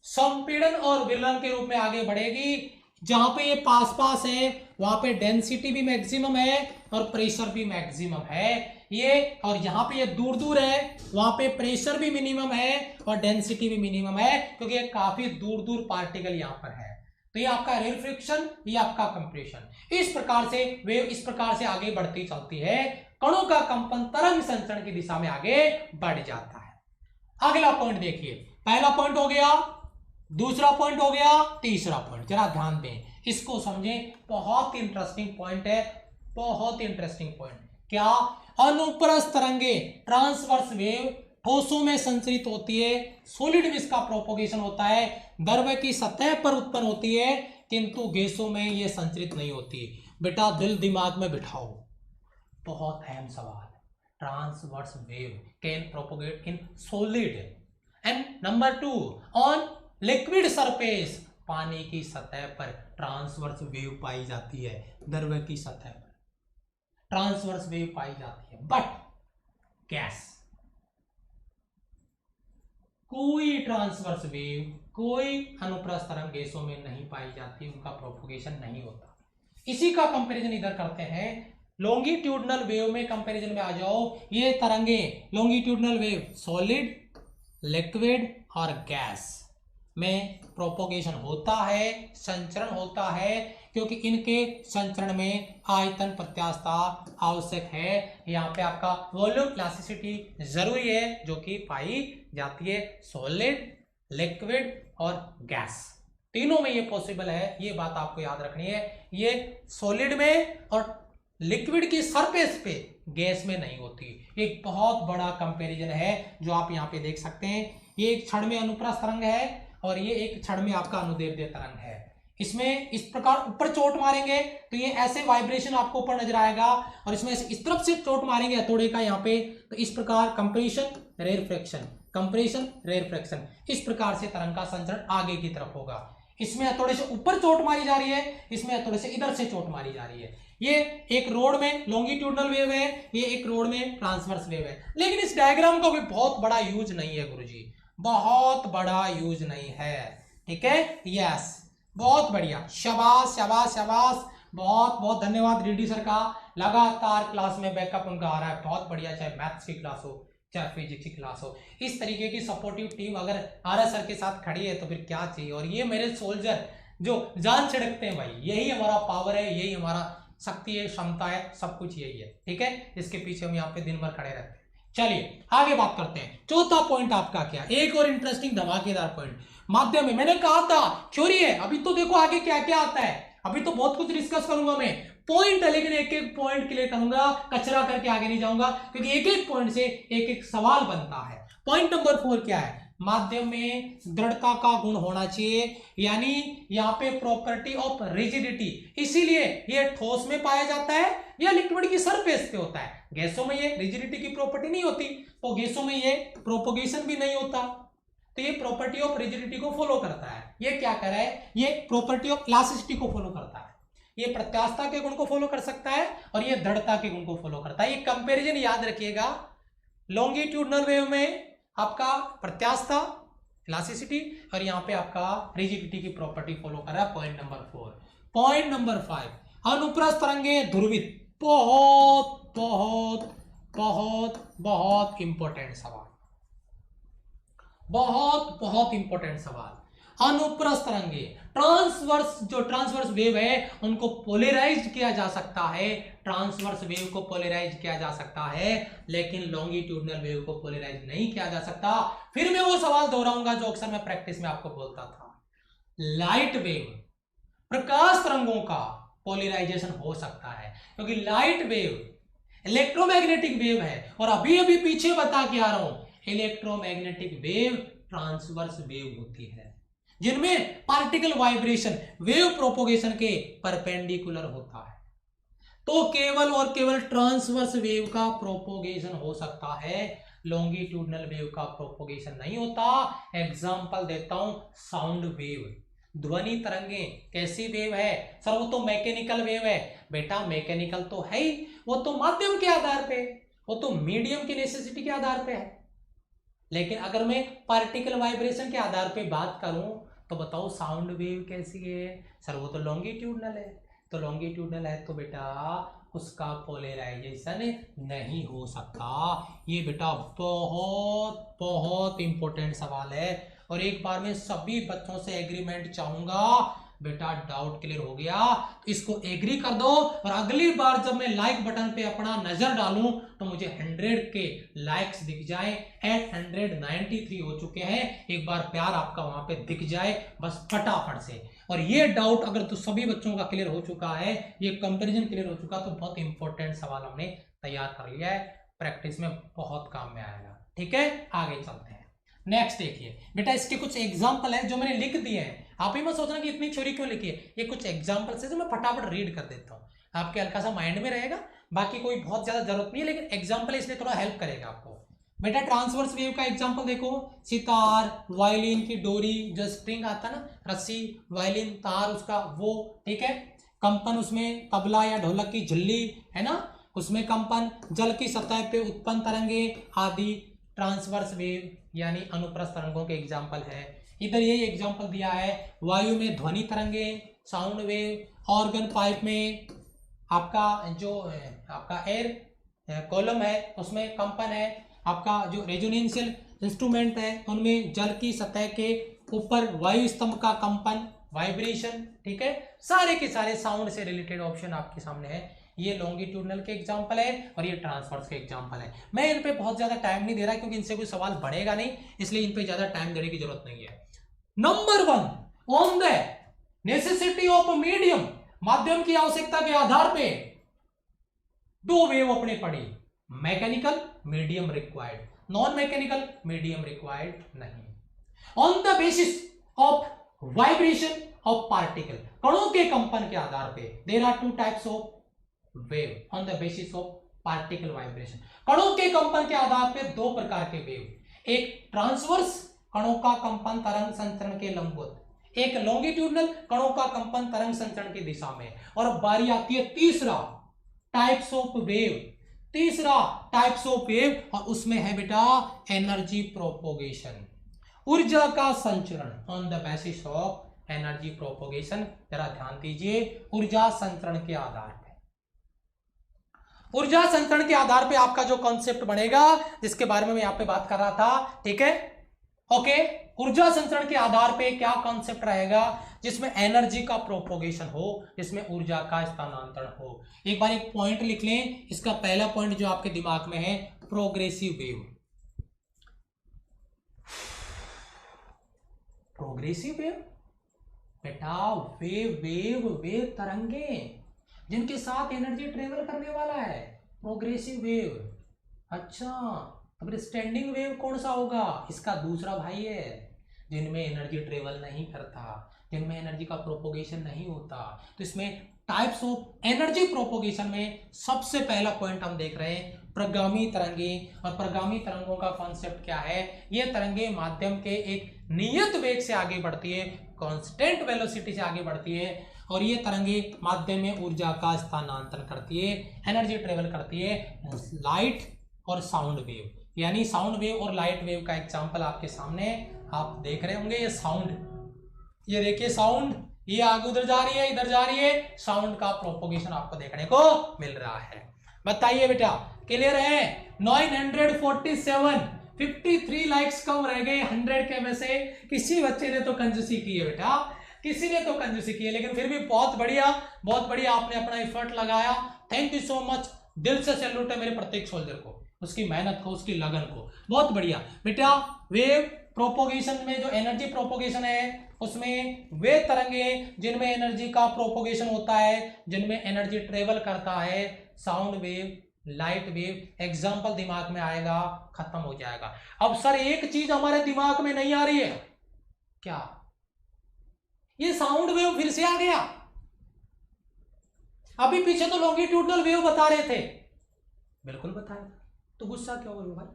संपीड़न और विरलन के रूप में आगे बढ़ेगी। जहां पे ये पास पास है वहां पे डेंसिटी भी मैक्सिमम है और प्रेशर भी मैक्सिमम है ये, और यहाँ पे ये दूर दूर है वहां पे प्रेशर भी मिनिमम है और डेंसिटी भी मिनिमम है, क्योंकि ये काफी दूर दूर पार्टिकल यहाँ पर है। तो ये आपका रेरफैक्शन, ये आपका कंप्रेशन। इस प्रकार से वेव इस प्रकार से आगे बढ़ती चलती है, कणों का कंपन तरंग संचरण की दिशा में आगे बढ़ जाता है। अगला पॉइंट देखिए, पहला पॉइंट हो गया, दूसरा पॉइंट हो गया, तीसरा पॉइंट, जरा ध्यान दें, इसको समझें, बहुत इंटरेस्टिंग पॉइंट है, बहुत इंटरेस्टिंग पॉइंट। क्या? अनुप्रस्थ तरंगे, ट्रांसवर्स वेव ठोसों में संचरित होती है, सॉलिड में इसका प्रोपोगेशन होता है, द्रव्य की सतह पर उत्पन्न होती है, किंतु गैसों में यह संचरित नहीं होती। बेटा दिल दिमाग में बिठाओ, बहुत अहम सवाल। Transverse wave can propagate in solid, and number 2 on liquid surface, पानी की सतह पर ट्रांसवर्स वेव पाई जाती है, द्रव्य की सतह पर ट्रांसवर्स वेव पाई जाती है। बट गैस, कोई ट्रांसवर्स वेव, कोई अनुप्रस्थ तरंग गैसों में नहीं पाई जाती, उनका प्रोपोगेशन नहीं होता। इसी का कंपैरिजन इधर करते हैं, लॉन्गिट्यूडनल वेव में कंपैरिजन में आ जाओ। ये तरंगे लॉन्गिट्यूडनल वेव, सॉलिड, लिक्विड और गैस, में प्रोपोगेशन होता है, संचरण होता है, क्योंकि इनके संचरण में आयतन प्रत्यास्थता आवश्यक है। यहाँ पे आपका वॉल्यूम इलास्टिसिटी जरूरी है, जो कि पाई जाती है सॉलिड, लिक्विड और गैस, तीनों में ये पॉसिबल है। ये बात आपको याद रखनी है, ये सॉलिड में और लिक्विड की सरफेस पे, गैस में नहीं होती। एक बहुत बड़ा कंपैरिजन है जो आप यहाँ पे देख सकते हैं। ये एक क्षण में अनुप्रस्थ तरंग है और ये एक क्षण में आपका अनुदैर्ध्य तरंग है। इसमें इस प्रकार ऊपर चोट मारेंगे तो ये ऐसे वाइब्रेशन आपको ऊपर नजर आएगा, और इसमें इस तरफ से चोट मारेंगे हथौड़े का यहाँ पे, तो इस प्रकार कंप्रेशन रेरफ्रैक्शन, कंप्रेशन रेरफ्रैक्शन, इस प्रकार से तरंग का संचरण आगे की तरफ होगा। इसमें हथौड़े से ऊपर चोट मारी जा रही है, इसमें हथौड़े से इधर से चोट मारी जा रही है। ये एक रोड में लॉन्गिट्यूडनल वेव है, ये एक रोड में ट्रांसवर्स वेव है। लेकिन इस डायग्राम का कोई बहुत बड़ा यूज नहीं है गुरुजी, बहुत बड़ा यूज नहीं है। ठीक है, यस, बहुत बढ़िया, शाबाश शाबाश शाबाश, बहुत बहुत धन्यवाद डीडी सर का। लगातार क्लास में बैकअप उनका आ रहा है, बहुत बढ़िया, चाहे मैथ्स की क्लास हो चाहे फिजिक्स की क्लास हो। इस तरीके की सपोर्टिव टीम अगर आर सर के साथ खड़ी है तो फिर क्या चाहिए। और ये मेरे सोल्जर जो जान छिड़कते हैं भाई, यही हमारा पावर है, यही हमारा शक्ति है, क्षमता है, सब कुछ यही है। ठीक है, इसके पीछे हम यहाँ पे दिन भर खड़े रहते हैं। चलिए आगे बात करते हैं। चौथा पॉइंट आपका क्या, एक और इंटरेस्टिंग धमाकेदार पॉइंट, माध्यम में। मैंने कहा था थ्योरी है, अभी तो देखो आगे क्या क्या आता है, अभी तो बहुत कुछ डिस्कस करूंगा मैं, पॉइंट है, लेकिन एक एक पॉइंट क्लियर करूंगा, कचरा करके आगे नहीं जाऊंगा, क्योंकि एक एक पॉइंट से एक एक सवाल बनता है। पॉइंट नंबर 4 क्या है, माध्यम में दृढ़ता का गुण होना चाहिए, यानी यहाँ पे प्रॉपर्टी ऑफ रिजिडिटी, इसीलिए ये ठोस में पाया जाता है या लिक्विड की सरफेस पे होता है। गैसों में ये रिजिडिटी की प्रॉपर्टी नहीं होती, तो गैसों में ये प्रोपोगेशन भी नहीं होता, तो ये प्रॉपर्टी ऑफ रिजिडिटी को फॉलो करता है। ये क्या कर रहा है, ये प्रॉपर्टी ऑफ इलास्टिसिटी को फॉलो करता है, ये प्रत्यास्थता के गुण को फॉलो कर सकता है और ये दृढ़ता के गुण को फॉलो करता है। ये कंपैरिजन याद रखिएगा, लॉन्गिट्यूडनल वेव में आपका प्रत्यास्थता इलास्टिसिटी और यहाँ पे आपका रिजिडिटी की प्रॉपर्टी फॉलो कर रहा है। Point number 4। पॉइंट नंबर 5, अनुप्रस्थ तरंगे ध्रुवित, बहुत बहुत बहुत बहुत इंपॉर्टेंट सवाल, बहुत बहुत इंपॉर्टेंट सवाल। अनुप्रस्थ तरंगे, ट्रांसवर्स, जो ट्रांसवर्स वेव है उनको पोलराइज किया जा सकता है, ट्रांसवर्स वेव को पोलराइज किया जा सकता है, लेकिन लॉन्गिट्यूडनल वेव को पोलराइज नहीं किया जा सकता। फिर मैं वो सवाल दोहराऊंगा जो अक्सर मैं प्रैक्टिस में आपको बोलता था, लाइट वेव, प्रकाश तरंगों का पोलराइजेशन हो सकता है, क्योंकि लाइट वेव इलेक्ट्रोमैग्नेटिक वेव है, और अभी अभी पीछे बता के आ रहा हूं, इलेक्ट्रोमैग्नेटिक वेव ट्रांसवर्स वेव होती है, जिनमें पार्टिकल वाइब्रेशन वेव प्रोपोगेशन के परपेंडिकुलर होता है। तो केवल और केवल ट्रांसवर्स वेव का प्रोपोगेशन हो सकता है, लॉन्गिट्यूडनल वेव का प्रोपोगेशन नहीं होता। एग्जांपल देता हूं, साउंड वेव, ध्वनि तरंगे कैसी वेव है सर, वो तो मैकेनिकल वेव है। बेटा मैकेनिकल तो है ही, वो तो माध्यम के आधार पे, वो तो मीडियम की नेसेसिटी के आधार पे है। लेकिन अगर मैं पार्टिकल वाइब्रेशन के आधार पे बात करूं तो बताओ साउंड वेव कैसी है सर, वो तो लॉन्गिट्यूडनल है। तो लॉन्गिट्यूडनल है तो बेटा उसका पोलराइजेशन नहीं हो सकता। ये बेटा बहुत बहुत इंपॉर्टेंट सवाल है, और एक बार मैं सभी बच्चों से एग्रीमेंट चाहूंगा। बेटा डाउट क्लियर हो गया, इसको एग्री कर दो, और अगली बार जब मैं लाइक बटन पे अपना नजर डालूं तो मुझे 100 के लाइक्स दिख जाए। 893 हो चुके हैं, एक बार प्यार आपका वहां पे दिख जाए बस फटाफट से। और ये डाउट अगर तो सभी बच्चों का क्लियर हो चुका है, ये कंपैरिजन क्लियर हो चुका, तो बहुत इंपॉर्टेंट सवाल हमने तैयार कर लिया है, प्रैक्टिस में बहुत काम में आएगा। ठीक है, आगे चलते हैं। नेक्स्ट देखिए बेटा, इसके कुछ एग्जाम्पल है जो मैंने लिख दिए हैं। आप ही मत सोचना कि इतनी थ्योरी क्यों लिखी है, ये कुछ एग्जाम्पल्स है जो मैं फटाफट रीड कर देता हूँ, आपके हल्का सा माइंड में रहेगा, बाकी कोई बहुत ज्यादा जरूरत नहीं है, लेकिन एग्जाम्पल इसलिए थोड़ा हेल्प करेगा आपको। बेटा ट्रांसवर्स वेव का एग्जाम्पल देखो, सितार, वायलिन की डोरी, जो स्प्रिंग आता है ना, रस्सी, वायलिन, तार उसका वो, ठीक है, कंपन उसमें, तबला या ढोलक की झिल्ली है ना, उसमें कंपन, जल की सतह पे उत्पन्न तरंगे आदि ट्रांसवर्स वेव यानी अनुप्रस्थ तरंगों के एग्जाम्पल है। इधर यही एग्जाम्पल दिया है, वायु में ध्वनि तरंगे, साउंड वेव, ऑर्गन पाइप में आपका जो आपका एयर कॉलम है उसमें कंपन है, आपका जो रेजोनेंशियल इंस्ट्रूमेंट है उनमें जल की सतह के ऊपर वायु स्तंभ का कंपन, वाइब्रेशन, ठीक है, सारे के सारे साउंड से रिलेटेड ऑप्शन आपके सामने है। ये लॉन्गिट्यूडनल के एग्जांपल है और ये ट्रांसवर्स के एग्जांपल है। मैं इन पे बहुत ज्यादा टाइम नहीं दे रहा क्योंकि इनसे कोई सवाल बढ़ेगा नहीं, इसलिए इन पे ज्यादा टाइम देने की जरूरत नहीं है। Number 1, on the necessity of medium, माध्यम की आवश्यकता के आधार पे दो वेव अपने पढ़े, mechanical medium required, non mechanical medium required नहीं। On the basis of vibration of particle, कणों के कंपन के आधार पे there are 2 types of wave on the basis of particle vibration, कणों के कंपन के आधार पे 2 प्रकार के वेव, एक ट्रांसवर्स कणों का कंपन तरंग संचरण के लंबवत, एक लॉन्गिट्यूडनल कणों का कंपन तरंग संचरण की दिशा में। और बारी आती है तीसरा टाइप्स ऑफ वेव, तीसरा टाइप्स ऑफ वेव, और उसमें है बेटा एनर्जी प्रोपोगेशन, ऊर्जा का संचरण on the basis of energy propagation. जरा ध्यान दीजिए, ऊर्जा संचरण के आधार पे, ऊर्जा संचरण के आधार पे आपका जो कॉन्सेप्ट बनेगा जिसके बारे में मैं यहां पे बात कर रहा था, ठीक है, ओके। ऊर्जा संचरण के आधार पे क्या कॉन्सेप्ट रहेगा, जिसमें एनर्जी का प्रोपोगेशन हो, जिसमें ऊर्जा का स्थानांतरण हो। एक बार एक पॉइंट लिख लें, इसका पहला पॉइंट जो आपके दिमाग में है, प्रोग्रेसिव वेव। प्रोग्रेसिव वेव बेटा, वेव तरंगे जिनके साथ एनर्जी ट्रेवल करने वाला है, प्रोग्रेसिव वेव। अच्छा, अब स्टैंडिंग वेव कौन सा होगा, इसका दूसरा भाई है, जिनमें एनर्जी ट्रेवल नहीं करता, जिनमें एनर्जी का प्रोपोगेशन नहीं होता। तो इसमें टाइप्स ऑफ एनर्जी प्रोपोगेशन में सबसे पहला पॉइंट हम देख रहे हैं प्रगामी तरंगे। और प्रगामी तरंगों का कॉन्सेप्ट क्या है, ये तरंगे माध्यम के एक नियत वेग से आगे बढ़ती है, कांस्टेंट वेलोसिटी से आगे बढ़ती है, और ये तरंगे माध्यम में ऊर्जा का स्थानांतरण करती है, एनर्जी ट्रेवल करती है। लाइट और साउंड वेव, यानी साउंड वेव और लाइट वेव का एग्जांपल आपके सामने आप देख रहे होंगे। ये साउंड, ये देखिए साउंड, ये आगे उधर जा रही है, इधर जा रही है, साउंड का प्रोपोगेशन आपको देखने को मिल रहा है। बताइए बेटा, क्लियर है? 947, 53 लाइक्स कम रह गए 100 के में से। किसी बच्चे ने तो कंजूसी की है बेटा, किसी ने तो कंजूसी की है, लेकिन फिर भी बहुत बढ़िया, बहुत बढ़िया आपने अपना एफर्ट लगाया। थैंक यू सो मच, दिल से सैल्यूट है मेरे प्रत्येक सोल्जर को, उसकी मेहनत को, उसकी लगन को। बहुत बढ़िया बेटा। वेव प्रोपोगेशन में जो एनर्जी प्रोपोगेशन है, उसमें वे तरंगे जिनमें एनर्जी का प्रोपोगेशन होता है, जिनमें एनर्जी ट्रेवल करता है, sound wave, light wave. Example दिमाग में आएगा, खत्म हो जाएगा। अब सर एक चीज हमारे दिमाग में नहीं आ रही है, क्या? ये साउंड वेव फिर से आ गया। अभी पीछे तो लॉन्गिट्यूडनल वेव बता रहे थे, बिल्कुल बताया, तो गुस्सा क्यों हो रहे हो भाई?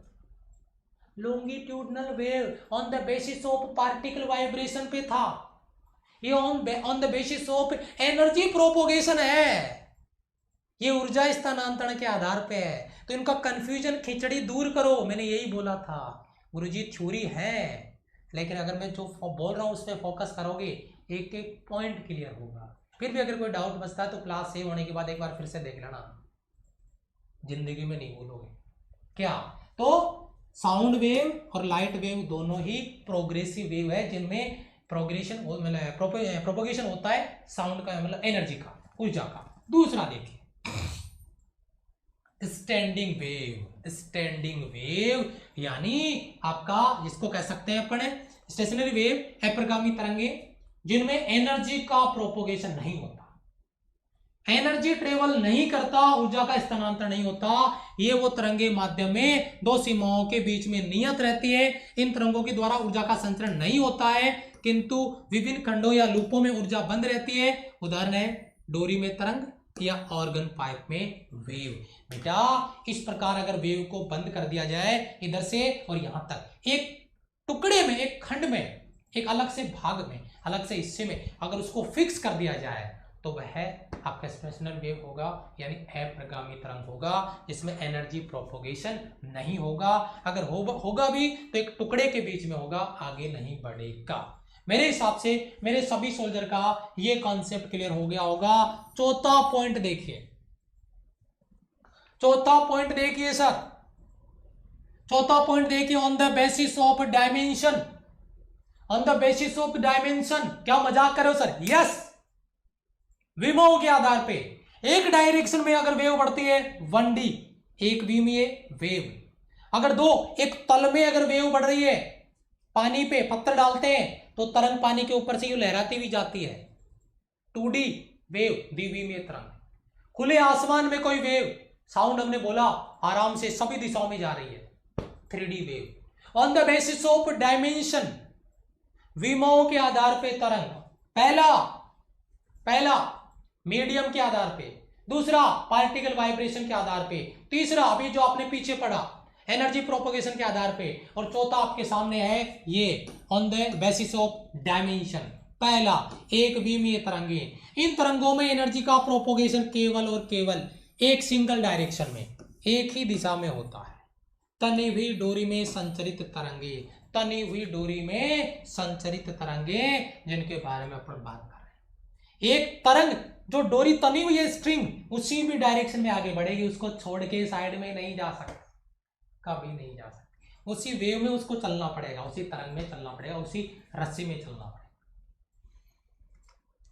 Longitudinal wave on the basis of particle vibration पे था, ये on the basis of energy propagation है, ये ऊर्जा स्थानांतरण के आधार पे है। तो इनका कंफ्यूजन, खिचड़ी दूर करो, मैंने यही बोला था। गुरुजी थ्योरी है, लेकिन अगर मैं जो बोल रहा हूं उस पर फोकस करोगे, एक एक पॉइंट क्लियर होगा। फिर भी अगर कोई डाउट बचता है तो क्लास सेव होने के बाद एक बार फिर से देख लेना, जिंदगी में नहीं भूलोगे। क्या? तो साउंड वेव और लाइट वेव दोनों ही प्रोग्रेसिव वेव है, जिनमें प्रोग्रेशन मतलब प्रोपोगेशन होता है साउंड का, मतलब एनर्जी का, ऊर्जा का। दूसरा देखिए स्टैंडिंग वेव। स्टैंडिंग वेव यानी आपका जिसको कह सकते हैं अपन स्टेशनरी वेव, अप्रगामी तरंगे जिनमें एनर्जी का प्रोपोगेशन नहीं होता, एनर्जी ट्रेवल नहीं करता, ऊर्जा का स्थानांतरण नहीं होता। ये वो तरंगे माध्यम में दो सीमाओं के बीच में नियत रहती है। इन तरंगों के द्वारा ऊर्जा का संचरण नहीं होता है, किंतु विभिन्न खंडों या लूपों में ऊर्जा बंद रहती है। उदाहरण है डोरी में तरंग या ऑर्गन पाइप में वेव। बेटा इस प्रकार अगर वेव को बंद कर दिया जाए इधर से और यहां तक, एक टुकड़े में, एक खंड में, एक अलग से भाग में, अलग से हिस्से में अगर उसको फिक्स कर दिया जाए तो वह आपका स्टेशनरी वेव होगा, यानी अप्रगामी तरंग होगा, जिसमें एनर्जी प्रोपोगेशन नहीं होगा। अगर होगा भी तो एक टुकड़े के बीच में होगा, आगे नहीं बढ़ेगा। मेरे हिसाब से मेरे सभी सोल्जर का ये कॉन्सेप्ट क्लियर हो गया होगा। चौथा पॉइंट देखिए, चौथा पॉइंट देखिए सर, चौथा पॉइंट देखिए, on the basis of dimension, on the basis of dimension. क्या मजाक कर रहे हो सर? यस, विमाओं के आधार पे। एक डायरेक्शन में अगर वेव बढ़ती है 1D, एक विमीय वेव। अगर दो, एक तल में अगर वेव बढ़ रही है, पानी पे पत्थर डालते हैं तो तरंग पानी के ऊपर से यूं लहराती भी जाती है, 2D वेव, द्विविमीय तरंग। खुले आसमान में कोई वेव, साउंड हमने बोला आराम से सभी दिशाओं में जा रही है, 3D wave. On the basis of dimension, विमाओं के आधार पे तरंग। पहला मीडियम के आधार पे, दूसरा पार्टिकल वाइब्रेशन के आधार पे, तीसरा अभी जो आपने पीछे पढ़ा एनर्जी प्रोपोगेशन के आधार पे, और चौथा आपके सामने है ये on the basis of dimension. पहला, एक विमीय तरंगें। इन तरंगों में एनर्जी का प्रोपोगेशन केवल और केवल एक सिंगल डायरेक्शन में, एक ही दिशा में होता है। तनी हुई डोरी में संचरित तरंगे, तनी हुई डोरी में संचरित तरंगे, जिनके बारे में अपन बात कर रहे हैं। एक तरंग जो डोरी तनी हुई है, स्ट्रिंग, उसी भी डायरेक्शन में आगे बढ़ेगी, उसको छोड़ के साइड में नहीं जा सकती, कभी नहीं जा सकती। उसी वेव में उसको चलना पड़ेगा, उसी तरंग में चलना पड़ेगा, उसी रस्सी में चलना पड़ेगा।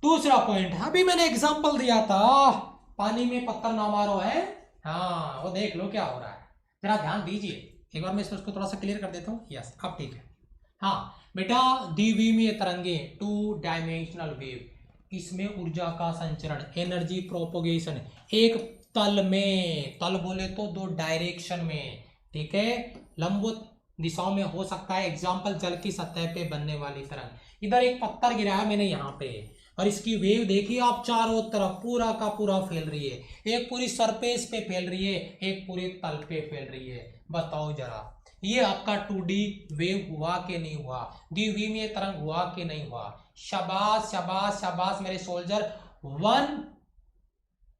दूसरा पॉइंट, अभी मैंने एग्जांपल दिया था, पानी में पत्थर ना मारो है, हाँ वो देख लो क्या हो रहा है, जरा ध्यान दीजिए। एक बार मैं इसको थोड़ा सा क्लियर कर देता हूँ। यस, अब ठीक है। हाँ बेटा, द्विविमीय तरंगे, 2 डायमेंशनल वेव, इसमें ऊर्जा का संचरण, एनर्जी प्रोपोगेशन, एक तल में, तल बोले तो 2 डायरेक्शन में, ठीक है, लंबवत दिशाओं में हो सकता है। एग्जाम्पल, जल की सतह पे बनने वाली तरंग। इधर एक पत्थर गिराया मैंने यहाँ पे, और इसकी वेव देखिए आप, चारों तरफ पूरा का पूरा फैल रही है, एक पूरी सरफेस पे फैल रही है, एक पूरे तल पे फैल रही है। बताओ जरा, ये आपका 2D वेव हुआ कि नहीं हुआ? द्विविमीय तरंग हुआ कि नहीं हुआ? शाबाश शाबाश शाबाश मेरे सोल्जर।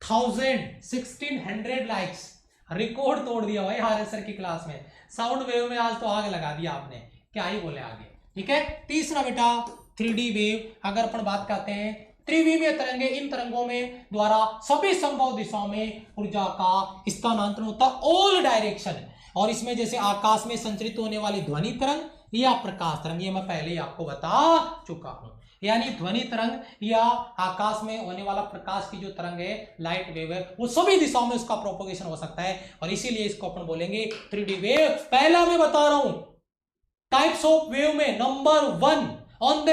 1600 लाइक्स, रिकॉर्ड तोड़ दिया भाई आरएस सर की क्लास में। साउंड वेव में आज तो आग लगा दिया आपने, क्या ही बोले आगे। ठीक है, तीसरा बेटा 3D वेव। अगर अपन बात करते हैं त्रिविमीय तरंगे, इन तरंगों में द्वारा सभी संभव दिशाओं में ऊर्जा का स्थानांतरण होता है, ऑल डायरेक्शन। और इसमें जैसे आकाश में संचरित होने वाली ध्वनि तरंग या प्रकाश तरंग, ये मैं पहले ही आपको बता चुका हूं। यानी ध्वनि तरंग या आकाश में होने वाला प्रकाश की जो तरंग है, लाइट वेव है, वो सभी दिशाओं में उसका प्रोपोगेशन हो सकता है, और इसीलिए इसको अपन बोलेंगे 3D वेव। पहला मैं बता रहा हूं टाइप्स ऑफ वेव में, number 1 on the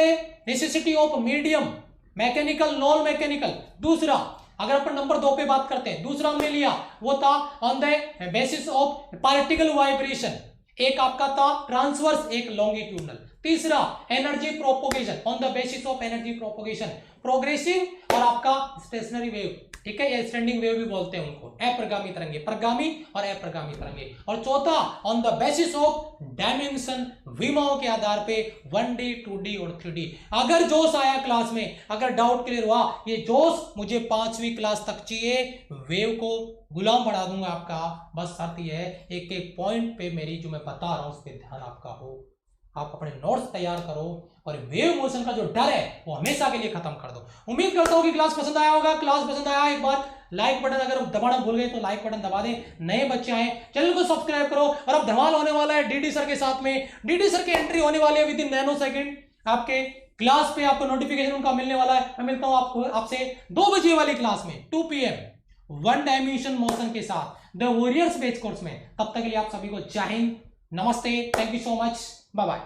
necessity of medium, mechanical non mechanical. दूसरा, अगर अपन नंबर 2 पे बात करते हैं, दूसरा हमने लिया वो था on the basis of particle vibration, एक आपका था ट्रांसवर्स, एक लॉन्गिट्यूडनल। तीसरा energy propagation, on the basis of energy propagation, progressive और आपका स्टेशनरी वेव, ठीक है, ये स्टैंडिंग वेव भी बोलते हैं उनको, अप्रगामी तरंगे, प्रगामी और अप्रगामी तरंगे। और चौथा on the basis of dimension, विमाओं के आधार पे 1D 2D और 3D। अगर जोश आया क्लास में, अगर डाउट क्लियर हुआ, ये जोश मुझे 5वीं क्लास तक चाहिए, वेव को गुलाम बढ़ा दूंगा आपका। बस शर्त यह है एक एक पॉइंट पे मेरी जो मैं बता रहा हूं उस पर ध्यान आपका हो, आप अपने नोट्स तैयार करो, और वेव मोशन का जो डर है वो हमेशा के लिए खत्म कर दो। उम्मीद करता हूं कि क्लास पसंद आया होगा। क्लास पसंद आया, एक बार लाइक बटन अगर दबाना भूल गए तो लाइक बटन दबा दें। नए बच्चे आए, चैनल को सब्सक्राइब करो। और अब धमाल होने वाला है डीडी सर के साथ में, डीडी सर की एंट्री होने वाली है विद इन नैनो सेकंड, आपके क्लास पे आपको नोटिफिकेशन उनका मिलने वाला है। मैं मिलता हूं आपको आपसे 2 बजे वाली क्लास में, 2 PM 1 डायमेंशन मोशन के साथ, द वॉरियर्स बेस कोर्स में। तब तक के लिए आप सभी को जय हिंद, नमस्ते, thank you so much, bye bye.